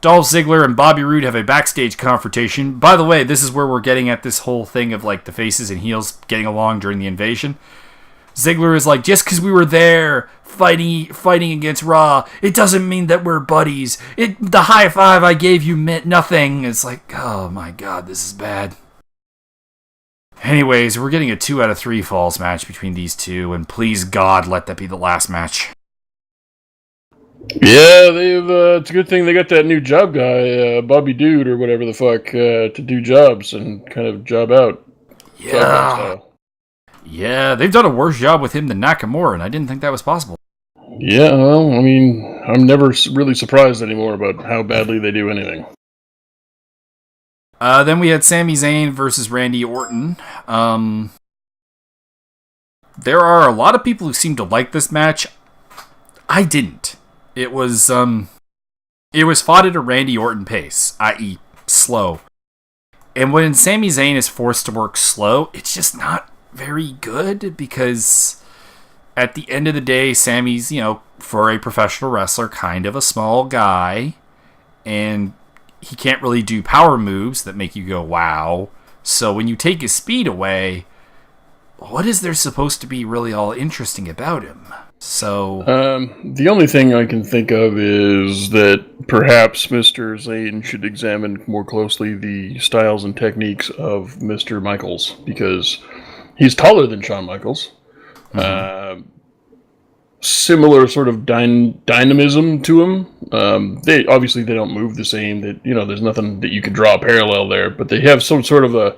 Dolph Ziggler and Bobby Roode have a backstage confrontation. By the way, this is where we're getting at this whole thing of like the faces and heels getting along during the invasion. Ziggler is like, just because we were there fighting against Raw, it doesn't mean that we're buddies. The high five I gave you meant nothing. It's like, oh my god, this is bad. Anyways, we're getting a 2 out of 3 falls match between these two, and please God, let that be the last match. Yeah, it's a good thing they got that new job guy, Bobby Dude or whatever the fuck, to do jobs and kind of job out. Yeah. Yeah, they've done a worse job with him than Nakamura, and I didn't think that was possible. Yeah, well, I mean, I'm never really surprised anymore about how badly they do anything. Then we had Sami Zayn versus Randy Orton. There are a lot of people who seem to like this match. I didn't. It was fought at a Randy Orton pace, i.e. slow. And when Sami Zayn is forced to work slow, it's just not very good, because at the end of the day, Sammy's, for a professional wrestler, kind of a small guy, and he can't really do power moves that make you go, wow. So when you take his speed away, what is there supposed to be really all interesting about him? So the only thing I can think of is that perhaps Mr. Zayn should examine more closely the styles and techniques of Mr. Michaels, because he's taller than Shawn Michaels. Similar sort of dynamism to him. They don't move the same. That there's nothing that you could draw a parallel there, but they have some sort of a.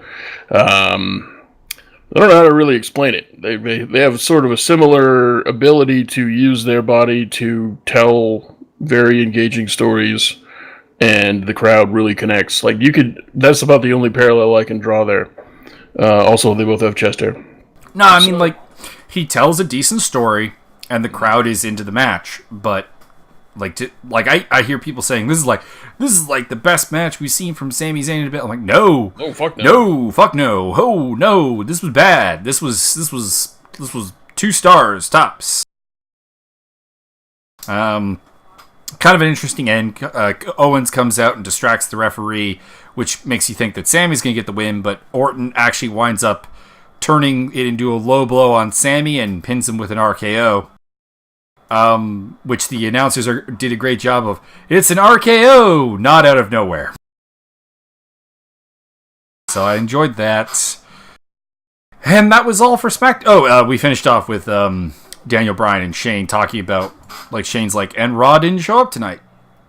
I don't know how to really explain it. They have sort of a similar ability to use their body to tell very engaging stories, and the crowd really connects. Like that's about the only parallel I can draw there. Also, they both have chest hair. No, I mean, like, he tells a decent story, and the crowd is into the match. But I hear people saying this is like the best match we've seen from Sami Zayn in a bit. I'm like, no, oh fuck no, no, fuck no, oh no, this was bad. This was 2 stars tops. Kind of an interesting end. Owens comes out and distracts the referee, which makes you think that Sammy's going to get the win, but Orton actually winds up turning it into a low blow on Sammy and pins him with an RKO. Which the announcers did a great job of. It's an RKO, not out of nowhere. So I enjoyed that. And that was all for we finished off with Daniel Bryan and Shane talking about, like, Shane's like, and Raw didn't show up tonight.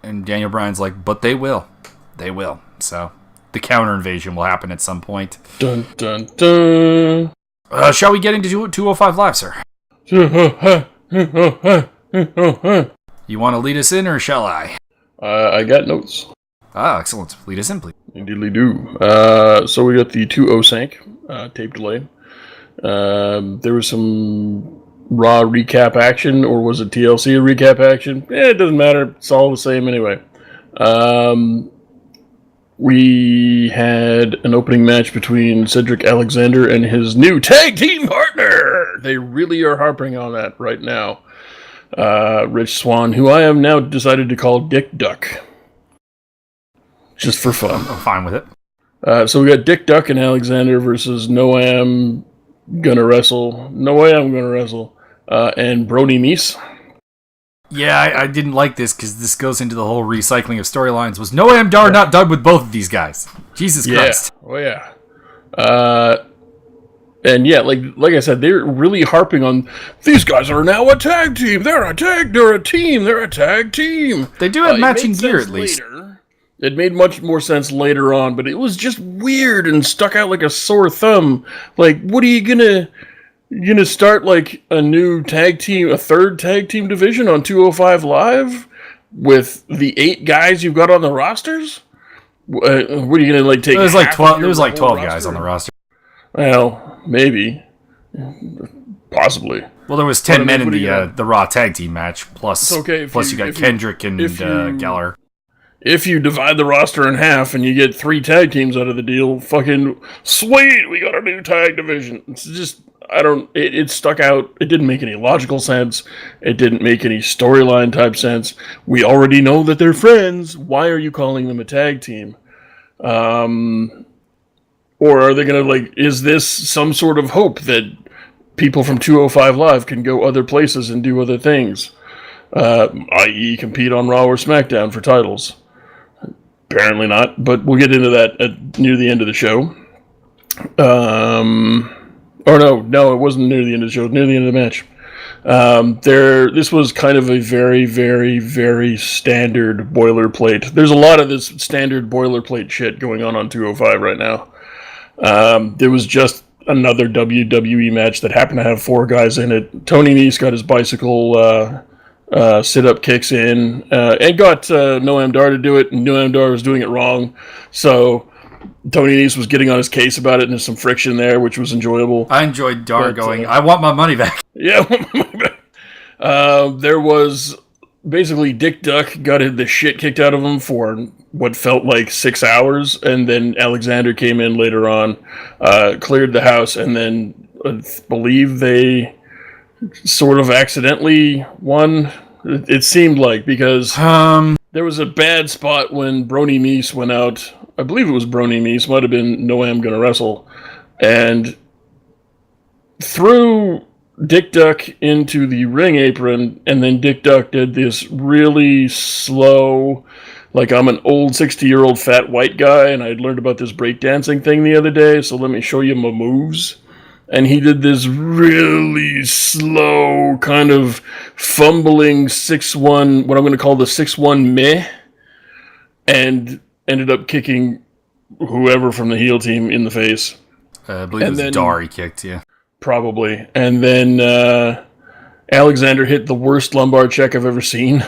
And Daniel Bryan's like, but they will. They will. So the counter invasion will happen at some point. Dun, dun, dun. Shall we get into 205 Live, sir? You want to lead us in, or shall I? I got notes. Excellent. Lead us in, please. Indeedly do. So we got the 2-0 Sank tape delay. There was some Raw recap action, or was it TLC recap action? It doesn't matter. It's all the same anyway. We had an opening match between Cedric Alexander and his new tag team partner. They really are harping on that right now. Rich Swann, who I have now decided to call Dick Duck. Just for fun. I'm fine with it. So we got Dick Duck and Alexander versus No Way I'm Gonna Wrestle, and Brody Meese. Yeah, I didn't like this because this goes into the whole recycling of storylines. Was No Way I'm not done with both of these guys. Jesus Christ. Oh yeah. And yeah, like I said, they're really harping on these guys are now a tag team. They're a tag team. They do have matching gear at least. Later. It made much more sense later on, but it was just weird and stuck out like a sore thumb. Like, what are you gonna start like a new tag team, a third tag team division on 205 Live with the 8 guys you've got on the rosters? What are you gonna like take? There was like 12. There was like 12 guys on the roster. Well, maybe, possibly. Well, there was 10 men in the Raw tag team match. Plus, okay, you got Kendrick and Geller. if you divide the roster in half and you get 3 tag teams out of the deal, fucking sweet, we got a new tag division. It's just, it stuck out. It didn't make any logical sense. It didn't make any storyline type sense. We already know that they're friends. Why are you calling them a tag team? Or are they going to, is this some sort of hope that people from 205 Live can go other places and do other things? I.e. compete on Raw or Smackdown for titles. Apparently not, but we'll get into that near the end of the show. Or no, it wasn't near the end of the show. It was near the end of the match. This was kind of a very, very, very standard boilerplate. There's a lot of this standard boilerplate shit going on 205 right now. There was just another WWE match that happened to have 4 guys in it. Tony Nese got his bicycle sit-up kicks in, and got Noam Dar to do it, and Noam Dar was doing it wrong. So Tony Nese was getting on his case about it, and there's some friction there, which was enjoyable. I enjoyed Dar going, I want my money back. Yeah, I want my money back. There was basically Dick Duck got the shit kicked out of him for what felt like 6 hours, and then Alexander came in later on, cleared the house, and then I believe they sort of accidentally won. It seemed like, because there was a bad spot when Brony Nese went out. I believe it was Brony Nese, might have been Noam Gonna Wrestle, and threw Dick Duck into the ring apron, and then Dick Duck did this really slow, like, I'm an old 60-year-old fat white guy, and I had learned about this breakdancing thing the other day, so let me show you my moves. And he did this really slow, kind of fumbling 6-1, what I'm going to call the 6-1 meh, and ended up kicking whoever from the heel team in the face. I believe it was Dar he kicked, yeah. Probably. And then Alexander hit the worst lumbar check I've ever seen.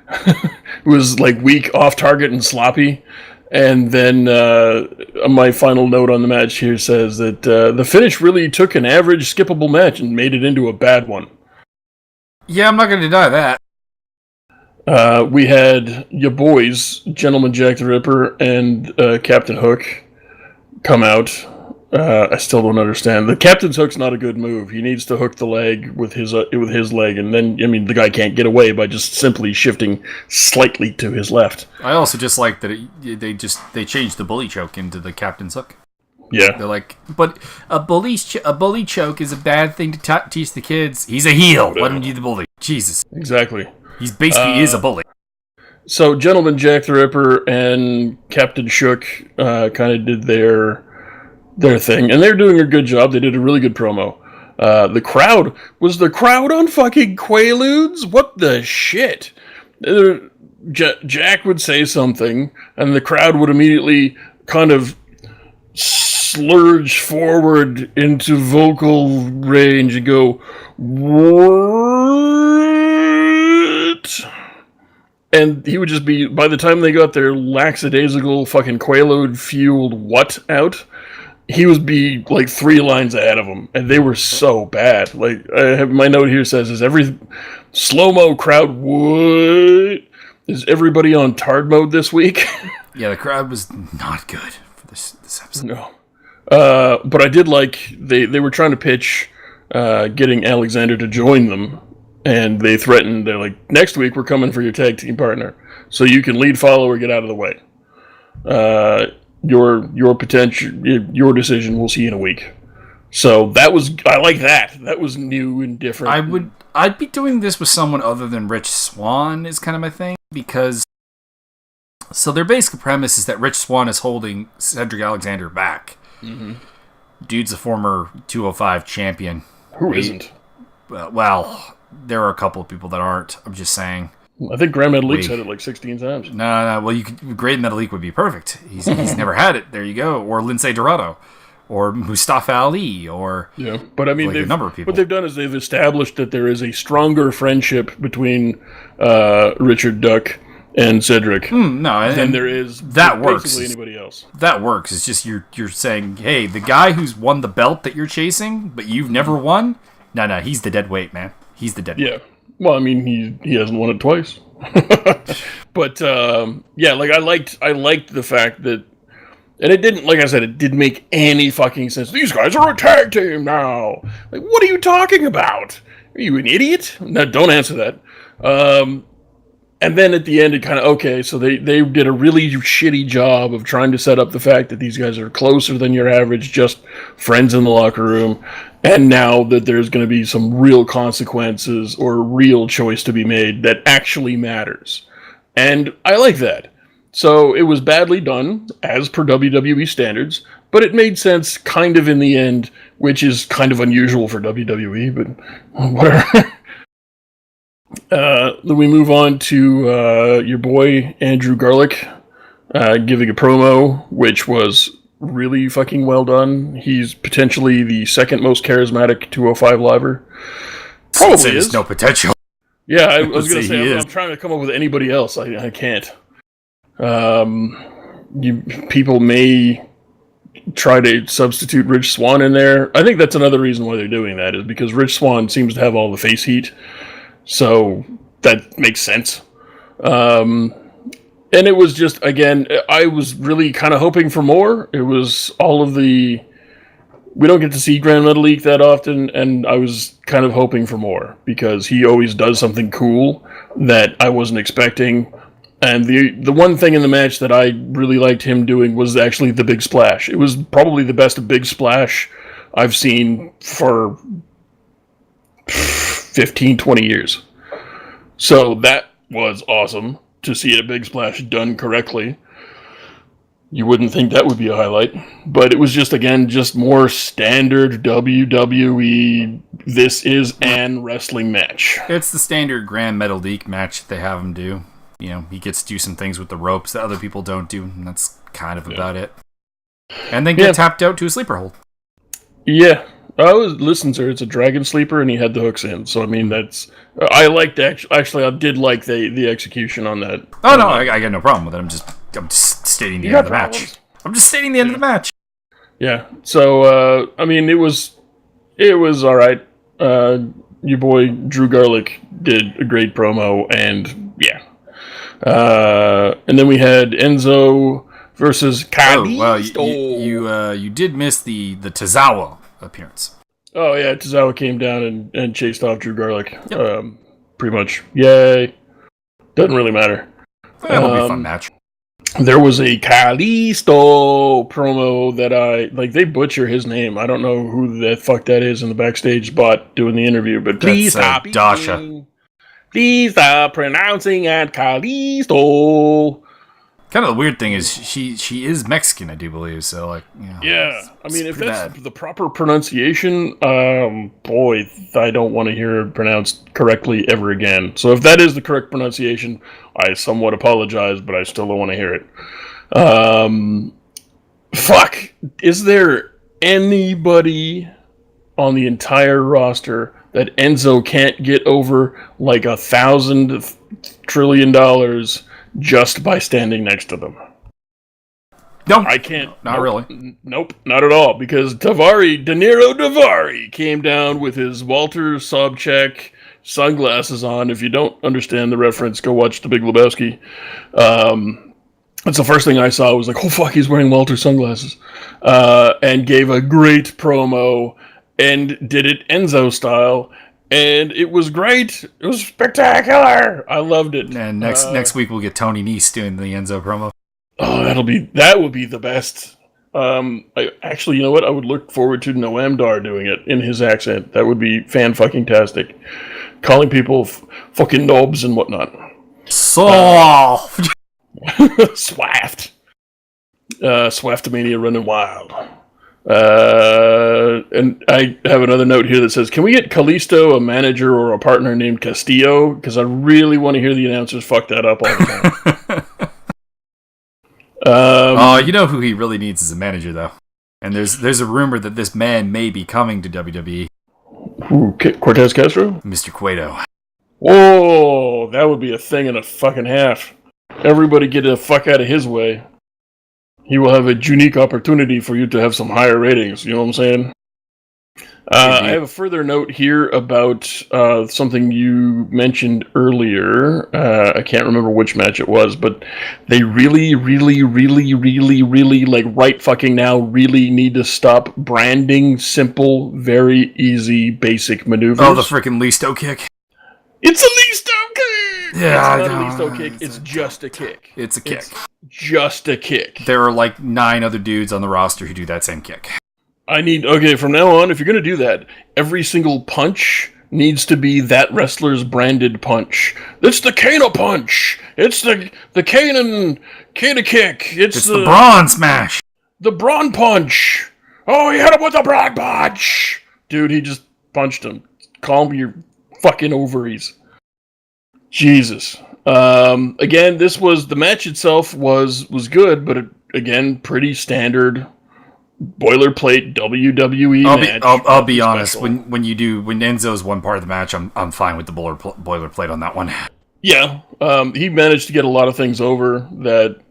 It was like weak, off target, and sloppy. And then my final note on the match here says that the finish really took an average skippable match and made it into a bad one. Yeah, I'm not going to deny that. We had your boys, Gentleman Jack the Ripper and Captain Hook, come out. I still don't understand. The Captain's Hook's not a good move. He needs to hook the leg with his leg, and then, I mean, the guy can't get away by just simply shifting slightly to his left. I also just like that they changed the bully choke into the Captain's Hook. Yeah. They're like, but a bully choke is a bad thing to teach the kids. He's a heel. Let him do the bully. Jesus. Exactly. He's basically is a bully. So, Gentleman Jack the Ripper and Captain Shook kind of did their thing, and they're doing a good job. They did a really good promo. The crowd on fucking Quaaludes? What the shit? Jack would say something, and the crowd would immediately kind of slurge forward into vocal range and go, what? And he would just be, by the time they got their lackadaisical fucking Quaalude-fueled what out, he would be like 3 lines ahead of them, and they were so bad. Like, I have my note here says, is every slow-mo crowd, what? Is everybody on tard mode this week? Yeah, the crowd was not good for this episode. No. But I did like, they were trying to pitch getting Alexander to join them, and they threatened, they're like, next week we're coming for your tag team partner, so you can lead, follow, or get out of the way. Your potential, your decision, we'll see you in a week. So I like that. That was new and different. I'd be doing this with someone other than Rich Swann is kind of my thing, because so their basic premise is that Rich Swann is holding Cedric Alexander back. Mm-hmm. Dude's a former 205 champion. Who isn't? Well, there are a couple of people that aren't. I'm just saying. I think Grand Metalik said it like 16 times. No. Well, Grand Metalik would be perfect. He's never had it. There you go. Or Lindsay Dorado, or Mustafa Ali, or yeah. But I mean, like a number of people. What they've done is they've established that there is a stronger friendship between Richard Duck and Cedric. Than there is that works. Basically anybody else. That works. It's just you're saying, hey, the guy who's won the belt that you're chasing, but you've never won. No, he's the dead weight, man. He's the dead weight. Yeah. Well, I mean, he hasn't won it twice. But yeah, like I liked the fact that, and it didn't, like I said, it didn't make any fucking sense. These guys are a tag team now. Like, what are you talking about? Are you an idiot? No, don't answer that. And then at the end, it kind of, okay, so they did a really shitty job of trying to set up the fact that these guys are closer than your average, just friends in the locker room. And now that there's going to be some real consequences or a real choice to be made that actually matters. And I like that. So it was badly done, as per WWE standards, but it made sense kind of in the end, which is kind of unusual for WWE, but whatever. Then we move on to your boy Andrew Garlick giving a promo, which was really fucking well done. He's potentially the second most charismatic 205 liver. Probably is. No potential. Yeah, I was going to say, I'm trying to come up with anybody else. I can't. People may try to substitute Rich Swann in there. I think that's another reason why they're doing that, is because Rich Swann seems to have all the face heat. So that makes sense. And it was just, again, I was really kind of hoping for more. It was all of the... We don't get to see Grand Metalik that often, and I was kind of hoping for more, because he always does something cool that I wasn't expecting. And the one thing in the match that I really liked him doing was actually the big splash. It was probably the best big splash I've seen for 15, 20 years. So that was awesome to see a big splash done correctly. You wouldn't think that would be a highlight, but it was just, again, just more standard WWE, this is an wrestling match. It's the standard Grand Metalik match that they have him do. You know, he gets to do some things with the ropes that other people don't do, and that's kind of about it. And then get tapped out to a sleeper hold. Yeah. Listen, sir, it's a dragon sleeper, and he had the hooks in. So, I mean, that's... I liked... Actually, I did like the execution on that. Oh, no, I got no problem with it. I'm just stating the end of the match. I'm just stating the end of the match. Yeah. So, I mean, it was all right. Your boy, Drew Garlick, did a great promo, and, yeah. And then we had Enzo versus Kalisto. Oh, well, you did miss the Tozawa appearance. Oh yeah, Tozawa came down and chased off Drew Garlic. Yep. Pretty much. Yay. Doesn't really matter. That'll be a fun match. There was a Kalisto promo that they butcher his name. I don't know who the fuck that is in the backstage spot doing the interview, but please stop. Dasha. Please stop pronouncing at Kalisto. Kind of the weird thing is she is Mexican, I do believe. So yeah. I mean, if that's the proper pronunciation, boy, I don't want to hear it pronounced correctly ever again. So if that is the correct pronunciation, I somewhat apologize, but I still don't want to hear it. Fuck. Is there anybody on the entire roster that Enzo can't get over like $1,000 trillion just by standing next to them? No, I can't. Not really. Nope, not at all. Because De Niro Davari came down with his Walter Sobchak sunglasses on. If you don't understand the reference, go watch The Big Lebowski. That's the first thing I saw. Was like, oh fuck, he's wearing Walter sunglasses, and gave a great promo and did it Enzo style. And it was great. It was spectacular. I loved it. And next week we'll get Tony Nese doing the Enzo promo. Oh, that would be the best. Actually, you know what? I would look forward to Noam Dar doing it in his accent. That would be fan-fucking-tastic. Calling people fucking knobs and whatnot. Soft. Swaft. Swaftomania running wild. And I have another note here that says, can we get Kalisto a manager or a partner named Castillo? Because I really want to hear the announcers fuck that up all the time. You know who he really needs as a manager, though. And there's a rumor that this man may be coming to WWE. Who, Cortez Castro? Mr. Cueto. Whoa, that would be a thing and a fucking half. Everybody get the fuck out of his way. He will have a unique opportunity for you to have some higher ratings, you know what I'm saying? I have a further note here about something you mentioned earlier. I can't remember which match it was, but they really, like right fucking now, really need to stop branding simple, very easy, basic maneuvers. Oh, the freaking Listo kick. It's a Listo kick! Yeah, it's not a Listo kick, it's just a kick. It's a kick. It's just a kick. There are like 9 other dudes on the roster who do that same kick. From now on, if you're going to do that, every single punch needs to be that wrestler's branded punch. It's the Kana punch. It's the Kana kick. It's the Braun smash. The Braun punch. Oh, he hit him with the Braun punch. Dude, he just punched him. Calm your fucking ovaries. Jesus. Again, the match itself was good, but again, pretty standard boilerplate WWE match. I'll be honest. When Enzo's one part of the match, I'm fine with the boilerplate on that one. Yeah, he managed to get a lot of things over. That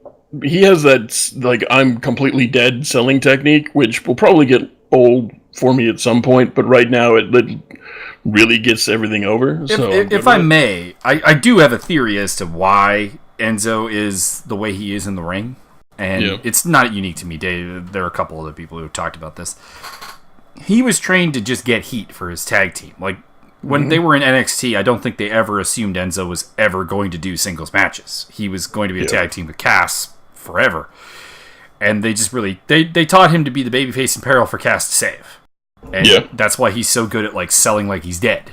he has that like I'm completely dead selling technique, which will probably get old for me at some point. But right now, it really gets everything over. If I may, I do have a theory as to why Enzo is the way he is in the ring. And It's not unique to me, Dave. There are a couple other people who have talked about this. He was trained to just get heat for his tag team. Like, when they were in NXT, I don't think they ever assumed Enzo was ever going to do singles matches. He was going to be a tag team with Cass forever. And they just really... They taught him to be the babyface in peril for Cass to save. And that's why he's so good at, like, selling like he's dead.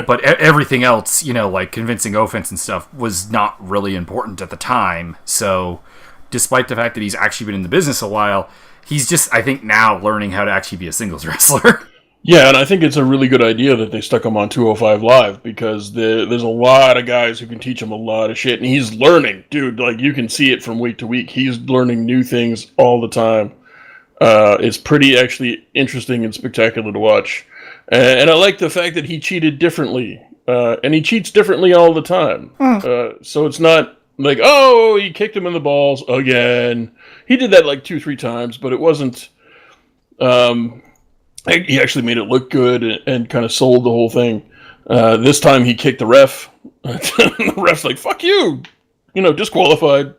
But everything else, like convincing offense and stuff, was not really important at the time. So... Despite the fact that he's actually been in the business a while, he's just, I think, now learning how to actually be a singles wrestler. Yeah, and I think it's a really good idea that they stuck him on 205 Live, because there's a lot of guys who can teach him a lot of shit, and he's learning. Dude, like, you can see it from week to week. He's learning new things all the time. It's pretty, actually, interesting and spectacular to watch. And I like the fact that he cheated differently. And he cheats differently all the time. So it's not... Like, oh, he kicked him in the balls again. He did that like 2-3 times, but it wasn't... he actually made it look good and kind of sold the whole thing. This time he kicked the ref. The ref's like, fuck you! Disqualified.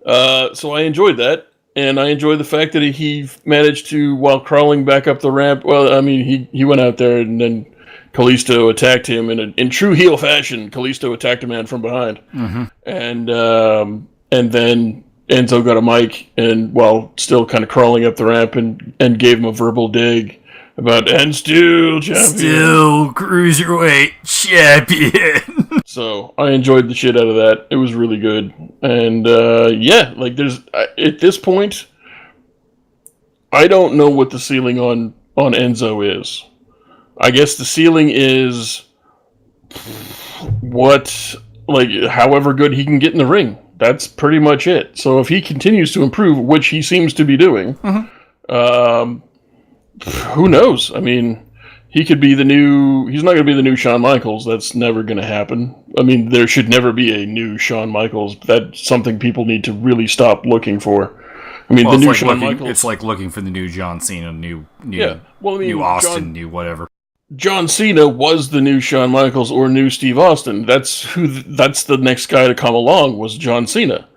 So I enjoyed that. And I enjoyed the fact that he managed to, while crawling back up the ramp... Well, I mean, he went out there and then... Kalisto attacked him in true heel fashion. Kalisto attacked a man from behind, and then Enzo got a mic and while still kind of crawling up the ramp and gave him a verbal dig about and still cruiserweight champion. So I enjoyed the shit out of that. It was really good, and there's at this point, I don't know what the ceiling on Enzo is. I guess the ceiling is however good he can get in the ring. That's pretty much it. So if he continues to improve, which he seems to be doing, who knows? I mean, he's not going to be the new Shawn Michaels. That's never going to happen. I mean, there should never be a new Shawn Michaels. That's something people need to really stop looking for. I mean, Shawn Michaels... It's like looking for the new John Cena, new Austin, new whatever. John Cena was the new Shawn Michaels or new Steve Austin. That's the next guy to come along was John Cena.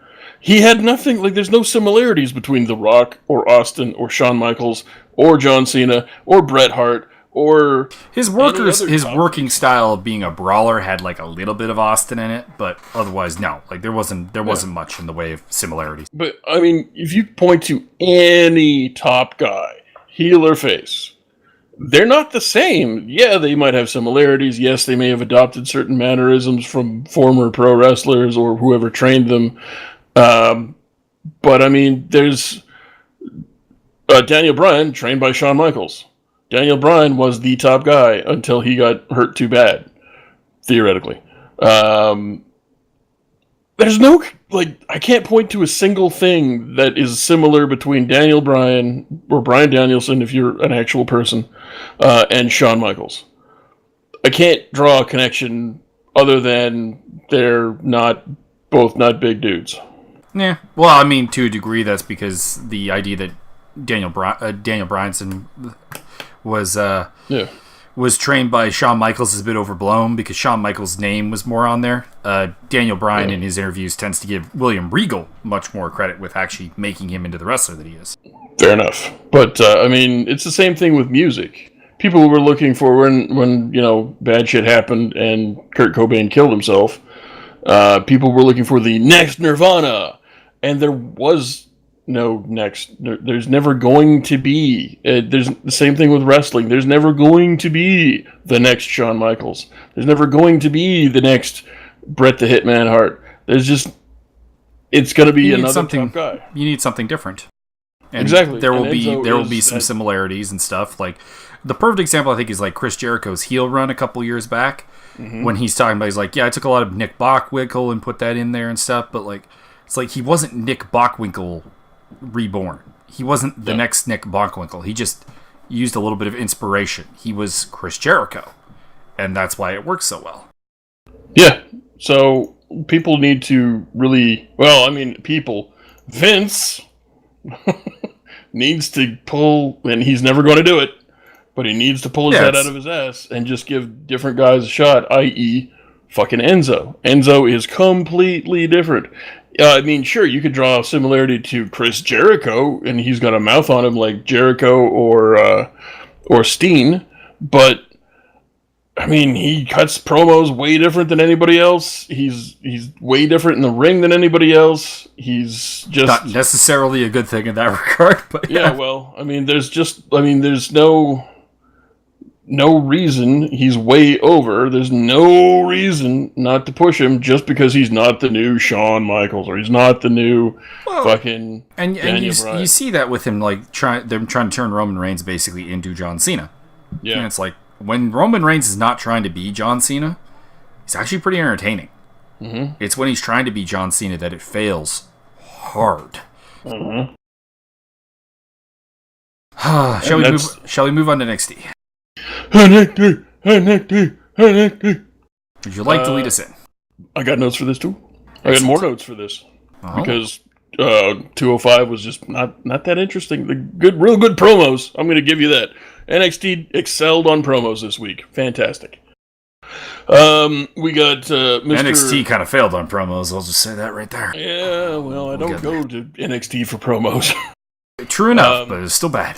He had nothing, there's no similarities between The Rock or Austin or Shawn Michaels or John Cena or Bret Hart or... His working style of being a brawler had a little bit of Austin in it, but otherwise, no. There wasn't much in the way of similarities. But, I mean, if you point to any top guy, heel or face... They're not the same. Yeah, they might have similarities. Yes, they may have adopted certain mannerisms from former pro wrestlers or whoever trained them. But, I mean, there's Daniel Bryan, trained by Shawn Michaels. Daniel Bryan was the top guy until he got hurt too bad, theoretically. There's no, I can't point to a single thing that is similar between Daniel Bryan, or Bryan Danielson, if you're an actual person, and Shawn Michaels. I can't draw a connection other than they're both not big dudes. Yeah, well, I mean, to a degree, that's because the idea that Daniel Bryanson was trained by Shawn Michaels is a bit overblown because Shawn Michaels' name was more on there. Daniel Bryan in his interviews tends to give William Regal much more credit with actually making him into the wrestler that he is. Fair enough. But, I mean, it's the same thing with music. People were looking for when bad shit happened and Kurt Cobain killed himself, people were looking for the next Nirvana. And there was no next. There's never going to be. There's the same thing with wrestling. There's never going to be the next Shawn Michaels. There's never going to be the next Bret the Hitman Hart. It's going to be another top guy. You need something different. And exactly. There will be some similarities and stuff. Like the perfect example I think is like Chris Jericho's heel run a couple years back when he's talking about he's like, yeah, I took a lot of Nick Bockwinkel and put that in there and stuff, but like it's like he wasn't Nick Bockwinkel reborn. He wasn't the next Nick Bockwinkel. He just used a little bit of inspiration. He was Chris Jericho, and that's why it works so well. Yeah. So people need to really, Vince needs to pull, and he's never going to do it, but he needs to pull his head out of his ass and just give different guys a shot, i.e. fucking Enzo. Enzo is completely different. Sure, you could draw a similarity to Chris Jericho, and he's got a mouth on him like Jericho or Steen, but he cuts promos way different than anybody else. He's way different in the ring than anybody else. He's just not necessarily a good thing in that regard, but there's no reason he's way over. There's no reason not to push him just because he's not the new Shawn Michaels or he's not the new fucking and you see that with him them trying to turn Roman Reigns basically into John Cena. Yeah, and it's like when Roman Reigns is not trying to be John Cena, he's actually pretty entertaining. Mm-hmm. It's when he's trying to be John Cena that it fails hard. Mm-hmm. Shall we move on to NXT? Would you like to lead us in? I got notes for this too. I got more notes for this because 205 was just not that interesting. Real good promos. I'm going to give you that. NXT excelled on promos this week. Fantastic. We got Mr. NXT kind of failed on promos. I'll just say that right there. Yeah, well, I don't go to NXT for promos. True enough, but it's still bad.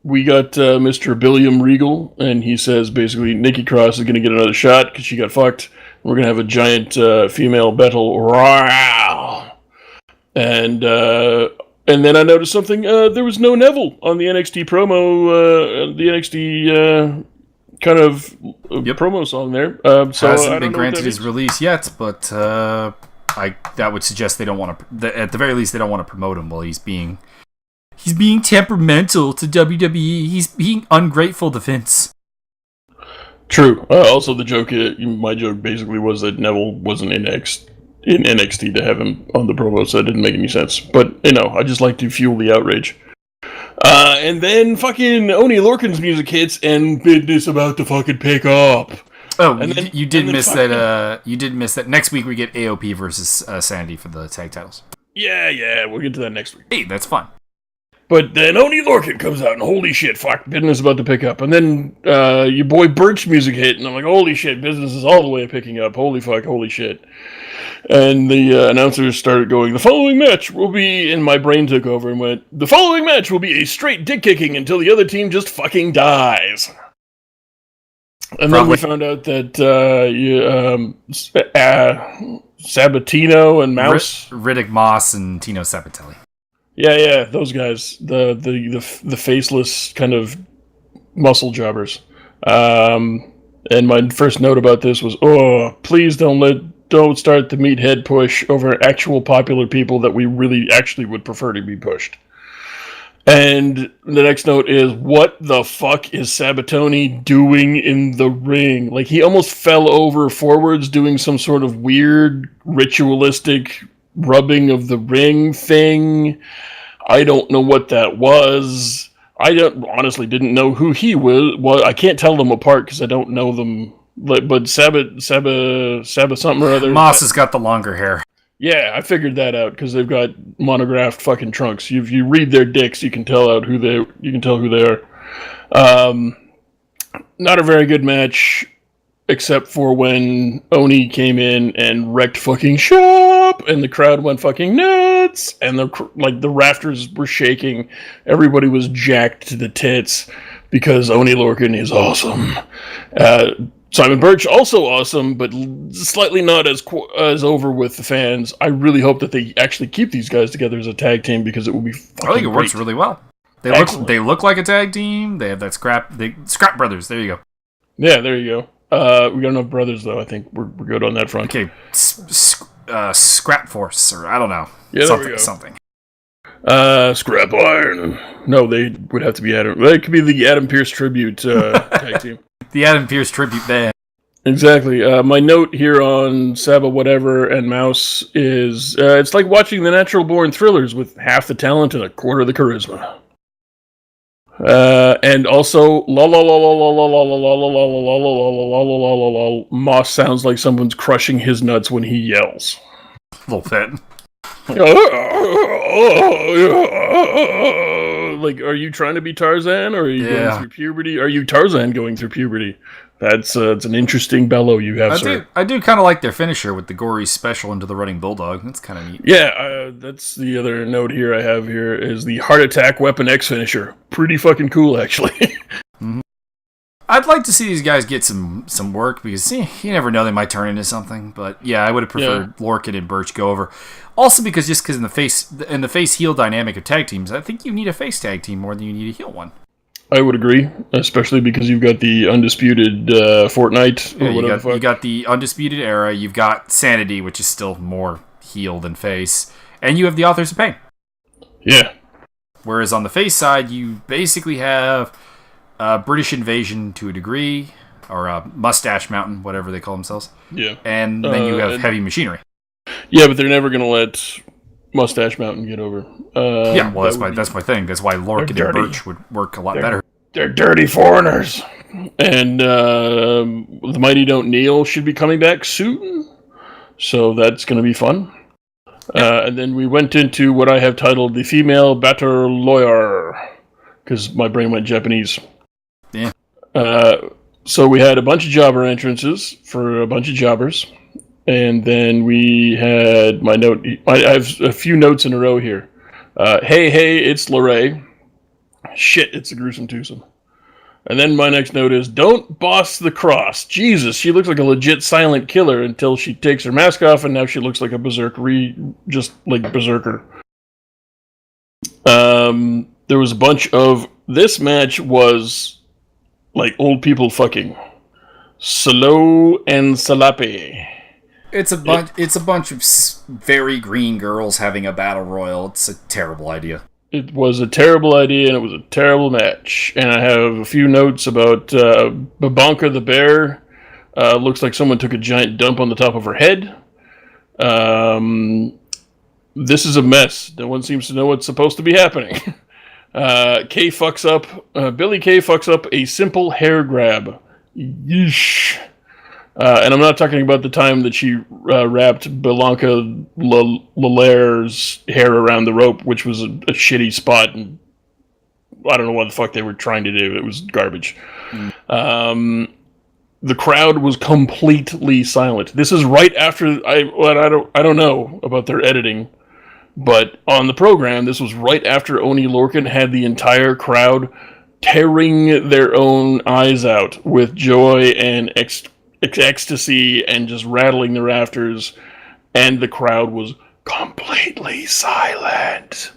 We got Mr. Billiam Regal, and he says basically Nikki Cross is going to get another shot because she got fucked. We're going to have a giant female battle royale. And then I noticed something. There was no Neville on the NXT promo, the NXT kind of promo song there. So hasn't been granted his release yet, but that would suggest they don't want to. At the very least, they don't want to promote him while he's being temperamental to WWE. He's being ungrateful to Vince. True. Also, my joke basically was that Neville wasn't in NXT to have him on the promo, so it didn't make any sense. But, I just like to fuel the outrage. And then fucking Oney Lorcan's music hits, and business about to fucking pick up. Oh, you did miss that. You did miss that. Next week we get AOP versus Sandy for the tag titles. Yeah, we'll get to that next week. Hey, that's fun. But then Oney Lorcan comes out, and holy shit, fuck, business about to pick up. And then your boy Birch music hit, and I'm like, holy shit, business is all the way picking up. Holy fuck, holy shit. And the announcers started going, the following match will be, and my brain took over and went, the following match will be a straight dick kicking until the other team just fucking dies. And then we found out that Sabatino and Mouse. Riddick Moss and Tino Sabatelli. Yeah, those guys, the faceless kind of muscle jobbers. And my first note about this was, please don't start the meathead push over actual popular people that we really actually would prefer to be pushed. And the next note is, what the fuck is Sabatoni doing in the ring? Like, he almost fell over forwards doing some sort of weird ritualistic rubbing of the ring thing. I don't know what that was. I honestly didn't know who he was. Well, I can't tell them apart because I don't know them. But Saba something or other. Moss has got the longer hair. Yeah, I figured that out because they've got monographed fucking trunks. If you read their dicks, you can tell who they are. Not a very good match, except for when Oni came in and wrecked fucking shop, and the crowd went fucking nuts, and the rafters were shaking. Everybody was jacked to the tits because Oni Lorcan is awesome. Simon Birch also awesome, but slightly not as over with the fans. I really hope that they actually keep these guys together as a tag team because it will be fucking I think it great. works really well. They look like a tag team. They have that Scrap Brothers. There you go. Yeah, there you go. We got enough brothers though. I think we're good on that front. Okay, Scrap Force, or I don't know. Yeah, there we go. Something. Scrap Iron. No, they would have to be Adam. They could be the Adam Pearce tribute tag team. The Adam Pearce tribute band. Exactly. My note here on Saba Whatever and Mouse is it's like watching the Natural Born Thrillers with half the talent and a quarter of the charisma. And also, Moss sounds like someone's crushing his nuts when he yells. A little bit. Like, are you trying to be Tarzan, or are you going through puberty? Are you Tarzan going through puberty? That's it's an interesting bellow you have, sir. I do kind of like their finisher with the gory special into the running bulldog. That's kind of neat. Yeah, that's the other note here I have here is the Heart Attack Weapon X finisher. Pretty fucking cool, actually. Mm-hmm. I'd like to see these guys get some work because you never know, they might turn into something. But yeah, I would have preferred Lorcan and Birch go over. Also because in the face heel dynamic of tag teams, I think you need a face tag team more than you need a heel one. I would agree, especially because you've got the undisputed Fortnite or whatever. You got the Undisputed Era, you've got Sanity, which is still more heel than face, and you have the Authors of Pain. Yeah. Whereas on the face side, you basically have British Invasion to a degree, or Mustache Mountain, whatever they call themselves. Yeah. And then you have Heavy Machinery. Yeah, but they're never going to let Mustache Mountain get over. Yeah, well, that's my thing. That's why Lorcan and Birch would work a lot better. They're dirty foreigners. And The Mighty Don't Kneel should be coming back soon. So that's going to be fun. And then we went into what I have titled the Female Battle Lawyer, because my brain went Japanese. Yeah. So we had a bunch of jobber entrances for a bunch of jobbers. And then we had my note. I have a few notes in a row here. Hey, it's Lorray. Shit, it's a gruesome twosome. And then my next note is, don't boss the cross. Jesus, she looks like a legit silent killer until she takes her mask off, and now she looks like a just like berserker. There was a bunch of... This match was like old people fucking. Slow and salape. It's a bunch of very green girls having a battle royal. It's a terrible idea. It was a terrible idea, and it was a terrible match. And I have a few notes about Babanka the Bear. Looks like someone took a giant dump on the top of her head. This is a mess. No one seems to know what's supposed to be happening. Billy Kay fucks up a simple hair grab. Yeesh. And I'm not talking about the time that she wrapped Belanca Lalaire's hair around the rope, which was a shitty spot, and I don't know what the fuck they were trying to do. It was garbage. The crowd was completely silent. This is right after I don't know about their editing, but on the program, this was right after Oni Lorcan had the entire crowd tearing their own eyes out with joy and ecstasy and just rattling the rafters, and the crowd was completely silent.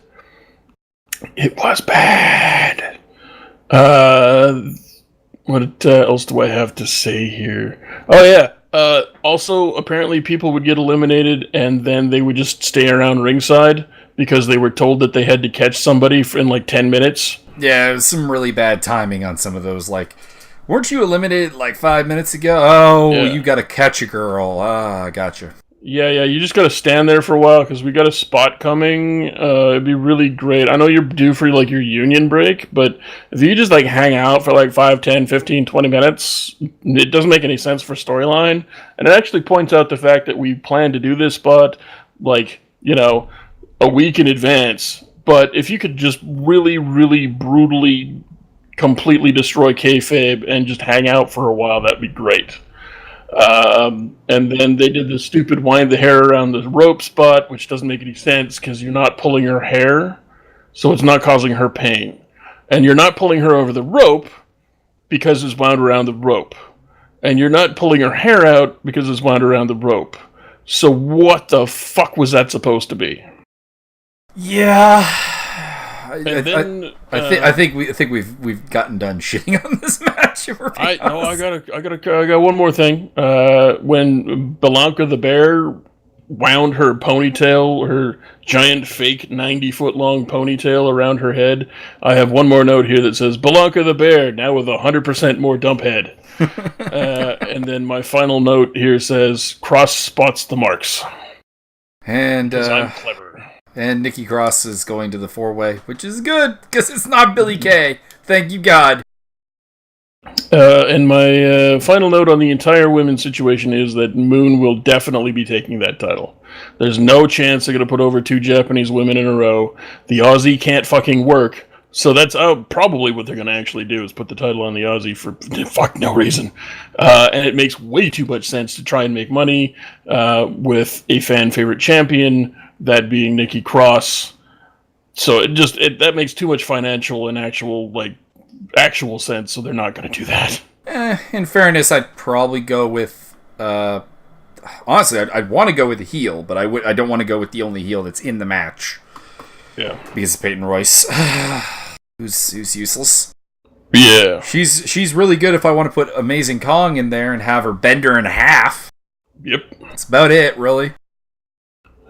It was bad. What else do I have to say here? Oh yeah. Also, apparently people would get eliminated and then they would just stay around ringside because they were told that they had to catch somebody in like 10 minutes. Yeah, it was some really bad timing on some of those, like, weren't you eliminated like 5 minutes ago? Oh, yeah. You gotta catch a girl. I gotcha. Yeah, you just gotta stand there for a while because we got a spot coming. It'd be really great. I know you're due for like your union break, but if you just like hang out for like 5, 10, 15, 20 minutes, it doesn't make any sense for storyline. And it actually points out the fact that we plan to do this spot like, a week in advance. But if you could just really, really brutally completely destroy kayfabe and just hang out for a while, that'd be great. And then they did the stupid wind the hair around the rope spot, which doesn't make any sense because you're not pulling her hair, so it's not causing her pain. And you're not pulling her over the rope because it's wound around the rope. And you're not pulling her hair out because it's wound around the rope. So what the fuck was that supposed to be? Yeah. I think we've gotten done shitting on this match. I got one more thing. When Blanca the Bear wound her ponytail, her giant fake 90-foot long ponytail around her head, I have one more note here that says Blanca the Bear now with 100% more dump head. And then my final note here says Cross spots the marks. And I'm clever. And Nikki Cross is going to the 4-way, which is good, because it's not Billie Kay. Thank you, God. And my final note on the entire women's situation is that Moon will definitely be taking that title. There's no chance they're going to put over 2 Japanese women in a row. The Aussie can't fucking work. So that's probably what they're going to actually do, is put the title on the Aussie for fuck no reason. And it makes way too much sense to try and make money with a fan favorite champion, that being Nikki Cross. So that makes too much financial and actual sense, so they're not going to do that. In fairness, I'd probably go with... honestly, I'd want to go with the heel, but I don't want to go with the only heel that's in the match. Yeah. Because of Peyton Royce. who's useless. Yeah. She's really good if I want to put Amazing Kong in there and have her bend her in half. Yep. That's about it, really.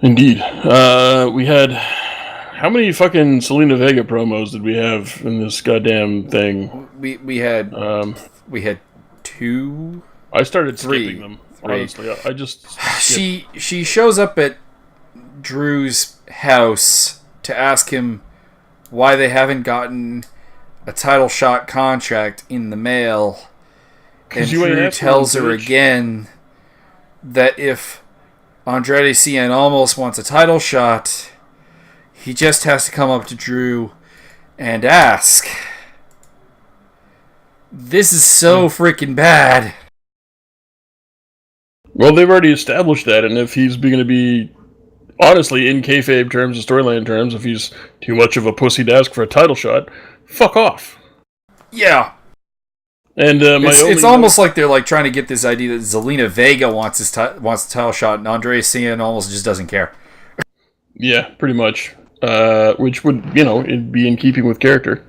Indeed. We had... How many fucking Selena Vega promos did we have in this goddamn thing? We had 2. I started 3. skipping them, honestly. I just she shows up at Drew's house to ask him why they haven't gotten a title shot contract in the mail. And Drew tells her again that if Andrade Cien almost wants a title shot, he just has to come up to Drew and ask. This is so freaking bad. Well, they've already established that, and if he's going to be, honestly, in kayfabe terms and storyline terms, if he's too much of a pussy to ask for a title shot, fuck off. Yeah. And it's almost like they're trying to get this idea that Zelina Vega wants the title shot, and Andre Cien almost just doesn't care. Yeah, pretty much. Which would, it'd be in keeping with character.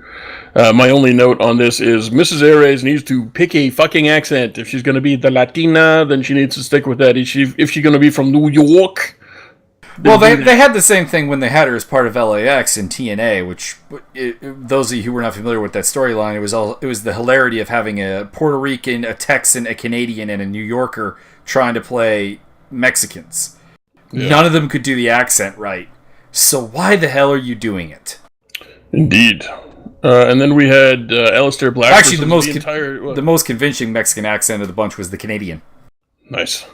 My only note on this is Mrs. Ares needs to pick a fucking accent. If she's going to be the Latina, then she needs to stick with that. If she's going to be from New York... Well, they had the same thing when they had her as part of LAX in TNA, which, those of you who were not familiar with that storyline, it was the hilarity of having a Puerto Rican, a Texan, a Canadian, and a New Yorker trying to play Mexicans. Yeah. None of them could do the accent right. So why the hell are you doing it? Indeed. And then we had Aleister Black. Actually, the most convincing Mexican accent of the bunch was the Canadian. Nice.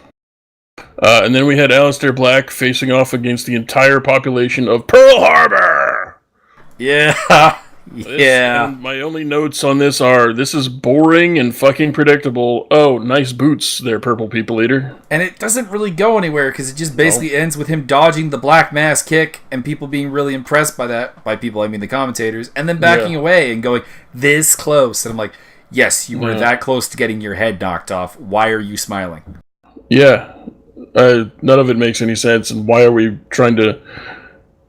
And then we had Aleister Black facing off against the entire population of Pearl Harbor. Yeah. Yeah. And my only notes on this are, this is boring and fucking predictable. Oh, nice boots there, Purple People Eater. And it doesn't really go anywhere, because it just basically ends with him dodging the Black Mass kick and people being really impressed by that. By people, I mean the commentators. And then backing away and going, this close. And I'm like, yes, you were that close to getting your head knocked off. Why are you smiling? Yeah. None of it makes any sense. And why are we trying to...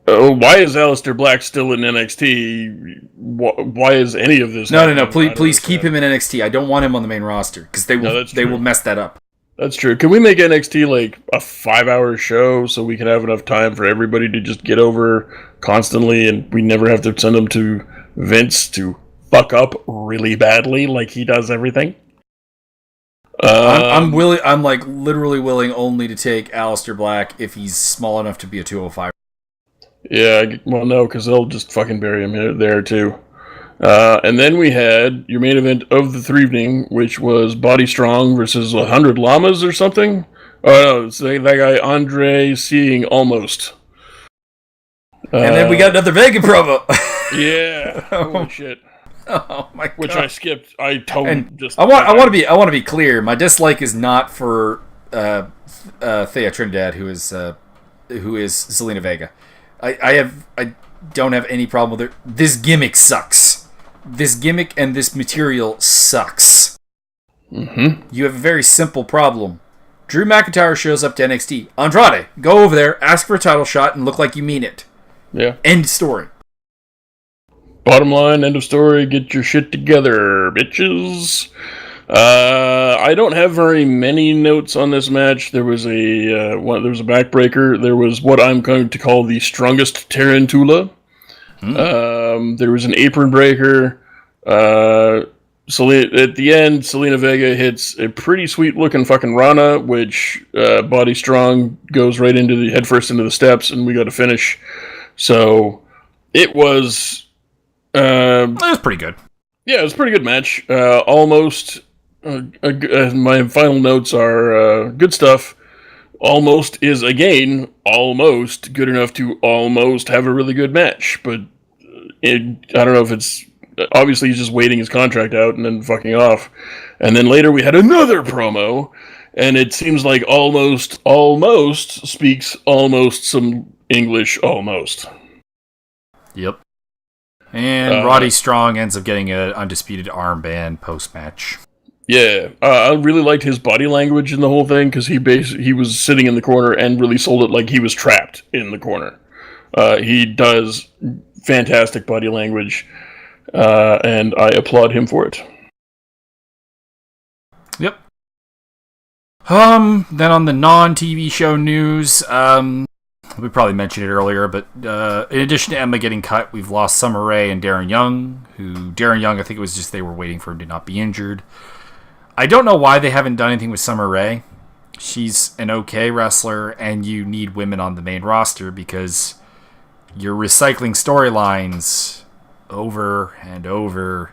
why is Aleister Black still in NXT? Why is any of this? No. Please keep him in NXT. I don't want him on the main roster because they will mess that up. That's true. Can we make NXT like a 5-hour show so we can have enough time for everybody to just get over constantly, and we never have to send them to Vince to fuck up really badly like he does everything? I'm willing. I'm literally willing only to take Aleister Black if he's small enough to be a 205. Yeah, well, no, because they'll just fucking bury him there, too. And then we had your main event of the evening, which was Body Strong versus 100 Llamas or something. Oh, no, it's that guy Andre Seeing Almost. And then we got another Vega promo. Yeah, holy shit. Oh my god! Which I skipped. I totally I want to be clear. My dislike is not for Thea Trinidad, who is Zelina Vega. I don't have any problem with her. This gimmick sucks. This gimmick and this material sucks. Mm-hmm. You have a very simple problem. Drew McIntyre shows up to NXT. Andrade, go over there, ask for a title shot, and look like you mean it. Yeah. End story. Bottom line, end of story. Get your shit together, bitches. I don't have very many notes on this match. There was a backbreaker. There was what I'm going to call the strongest Tarantula. There was an apron breaker. At the end, Zelina Vega hits a pretty sweet looking fucking Rana, which Body Strong goes right into the headfirst into the steps, and we got a finish. So it was. It was pretty good. Yeah, it was a pretty good match. Almost. My final notes are good stuff. Almost is again almost good enough to almost have a really good match, but I don't know if it's. Obviously, he's just waiting his contract out and then fucking off. And then later we had another promo, and it seems like almost speaks almost some English almost. Yep. And Roddy Strong ends up getting an undisputed armband post-match. Yeah, I really liked his body language in the whole thing, because he was sitting in the corner and really sold it like he was trapped in the corner. He does fantastic body language. And I applaud him for it. Yep. Then on the non-TV show news, we probably mentioned it earlier, but in addition to Emma getting cut, we've lost Summer Rae and Darren Young, I think it was just they were waiting for him to not be injured. I don't know why they haven't done anything with Summer Rae. She's an okay wrestler, and you need women on the main roster because you're recycling storylines over and over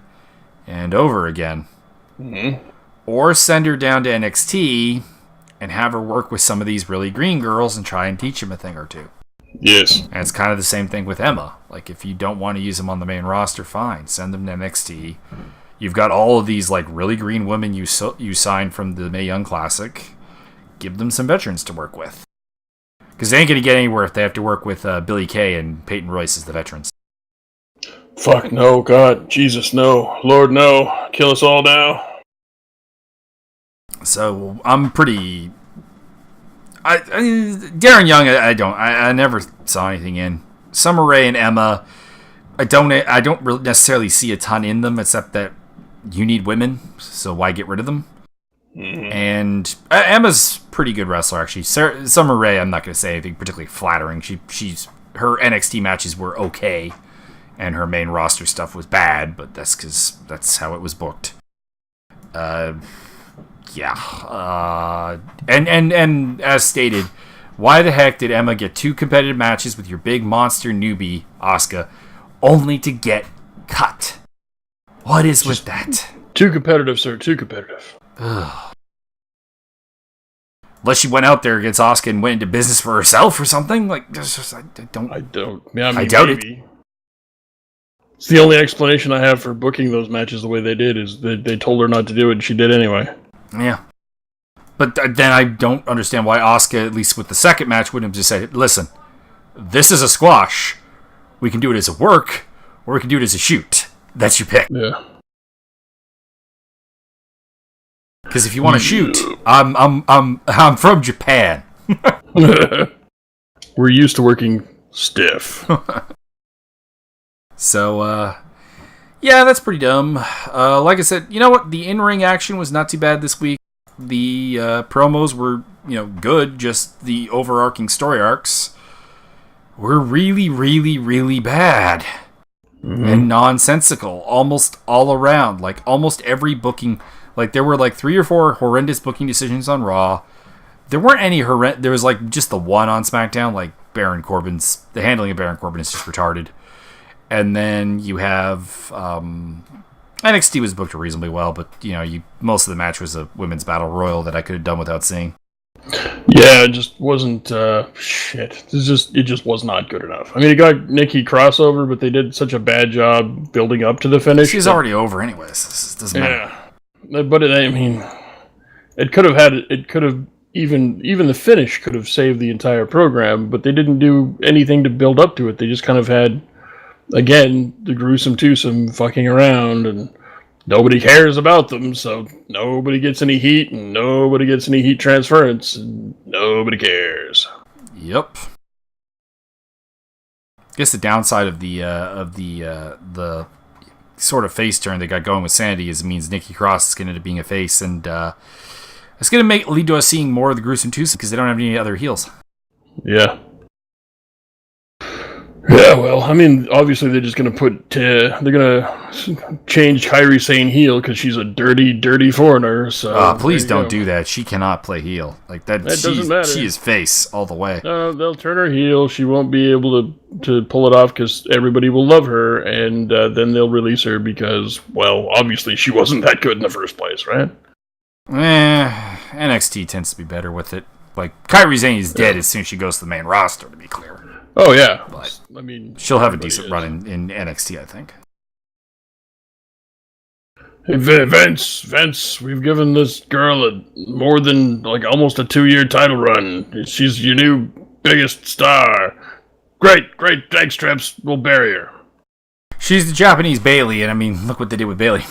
and over again. Mm-hmm. Or send her down to NXT and have her work with some of these really green girls and try and teach them a thing or two. Yes. And it's kind of the same thing with Emma. Like, if you don't want to use them on the main roster, fine. Send them to NXT. You've got all of these like really green women you signed from the Mae Young Classic. Give them some veterans to work with. Because they ain't going to get anywhere if they have to work with Billie Kay and Peyton Royce as the veterans. Fuck no, God, Jesus no, Lord no, kill us all now. So I'm pretty. Darren Young, I never saw anything in. Summer Rae and Emma, I don't really necessarily see a ton in them, except that you need women, so why get rid of them? Mm-hmm. And Emma's pretty good wrestler, actually. Summer Rae, I'm not going to say anything particularly flattering. Her NXT matches were okay. And her main roster stuff was bad, but that's because that's how it was booked. And as stated, why the heck did Emma get 2 competitive matches with your big monster newbie, Asuka, only to get cut? What is with that? Too competitive, sir. Too competitive. Ugh. Unless she went out there against Asuka and went into business for herself or something. Like, I don't. Yeah, I doubt maybe. It. It's the only explanation I have for booking those matches the way they did is that they told her not to do it and she did anyway. Yeah. But then I don't understand why Asuka, at least with the second match, wouldn't have just said, listen, this is a squash. We can do it as a work, or we can do it as a shoot. That's your pick. Yeah. Because if you want to shoot, I'm from Japan. We're used to working stiff. So, yeah, that's pretty dumb. Like I said, you know what? The in-ring action was not too bad this week. The promos were, good. Just the overarching story arcs were really, really, really bad. Mm-hmm. And nonsensical. Almost all around. Like, almost every booking. Like, there were, 3 or 4 horrendous booking decisions on Raw. There weren't any horrendous. There was, just the one on SmackDown. Like, the handling of Baron Corbin is just retarded. And then you have NXT was booked reasonably well, but most of the match was a women's battle royal that I could have done without seeing. Yeah, it just wasn't shit. It just was not good enough. I mean, it got Nikki crossover, but they did such a bad job building up to the finish. She's already over anyways. This doesn't matter. Yeah, but I mean, it could have had it could have even the finish could have saved the entire program, but they didn't do anything to build up to it. They just kind of had again the gruesome twosome fucking around, and nobody cares about them, so nobody gets any heat, and nobody gets any heat transference, and nobody cares. Yep. I guess the downside of the sort of face turn they got going with Sandy is it means Nikki Cross is going to end up being a face, and it's going to lead to us seeing more of the gruesome twosome because they don't have any other heels. Yeah. Yeah, well, I mean, obviously they're just going to they're going to change Kairi Sane heel because she's a dirty, dirty foreigner. So please don't do that. She cannot play heel like that. Doesn't matter. She is face all the way. They'll turn her heel. She won't be able to pull it off because everybody will love her, and then they'll release her because, well, obviously she wasn't that good in the first place, right? NXT tends to be better with it. Like Kairi Sane is dead as soon as she goes to the main roster. To be clear. Oh, yeah. But I mean, she'll have a decent run in NXT, I think. Hey, Vince, we've given this girl more than, like, almost a 2-year title run. She's your new biggest star. Great, thanks, Trips. We'll bury her. She's the Japanese Bayley, and I mean, look what they did with Bayley.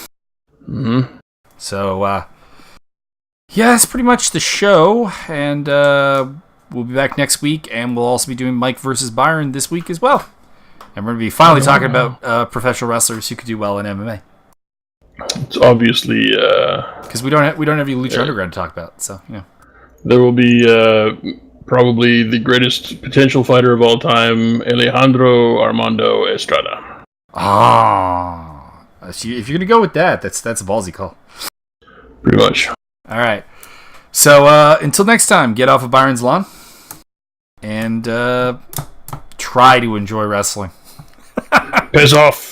Mm-hmm. So, yeah, that's pretty much the show, and we'll be back next week, and we'll also be doing Mike versus Byron this week as well. And we're going to be finally talking about professional wrestlers who could do well in MMA. It's obviously because we don't have any Lucha Underground to talk about, so yeah. There will be probably the greatest potential fighter of all time, Alejandro Armando Estrada. If you're going to go with that, that's a ballsy call. Pretty much. All right. So until next time, get off of Byron's lawn and try to enjoy wrestling. Piss off.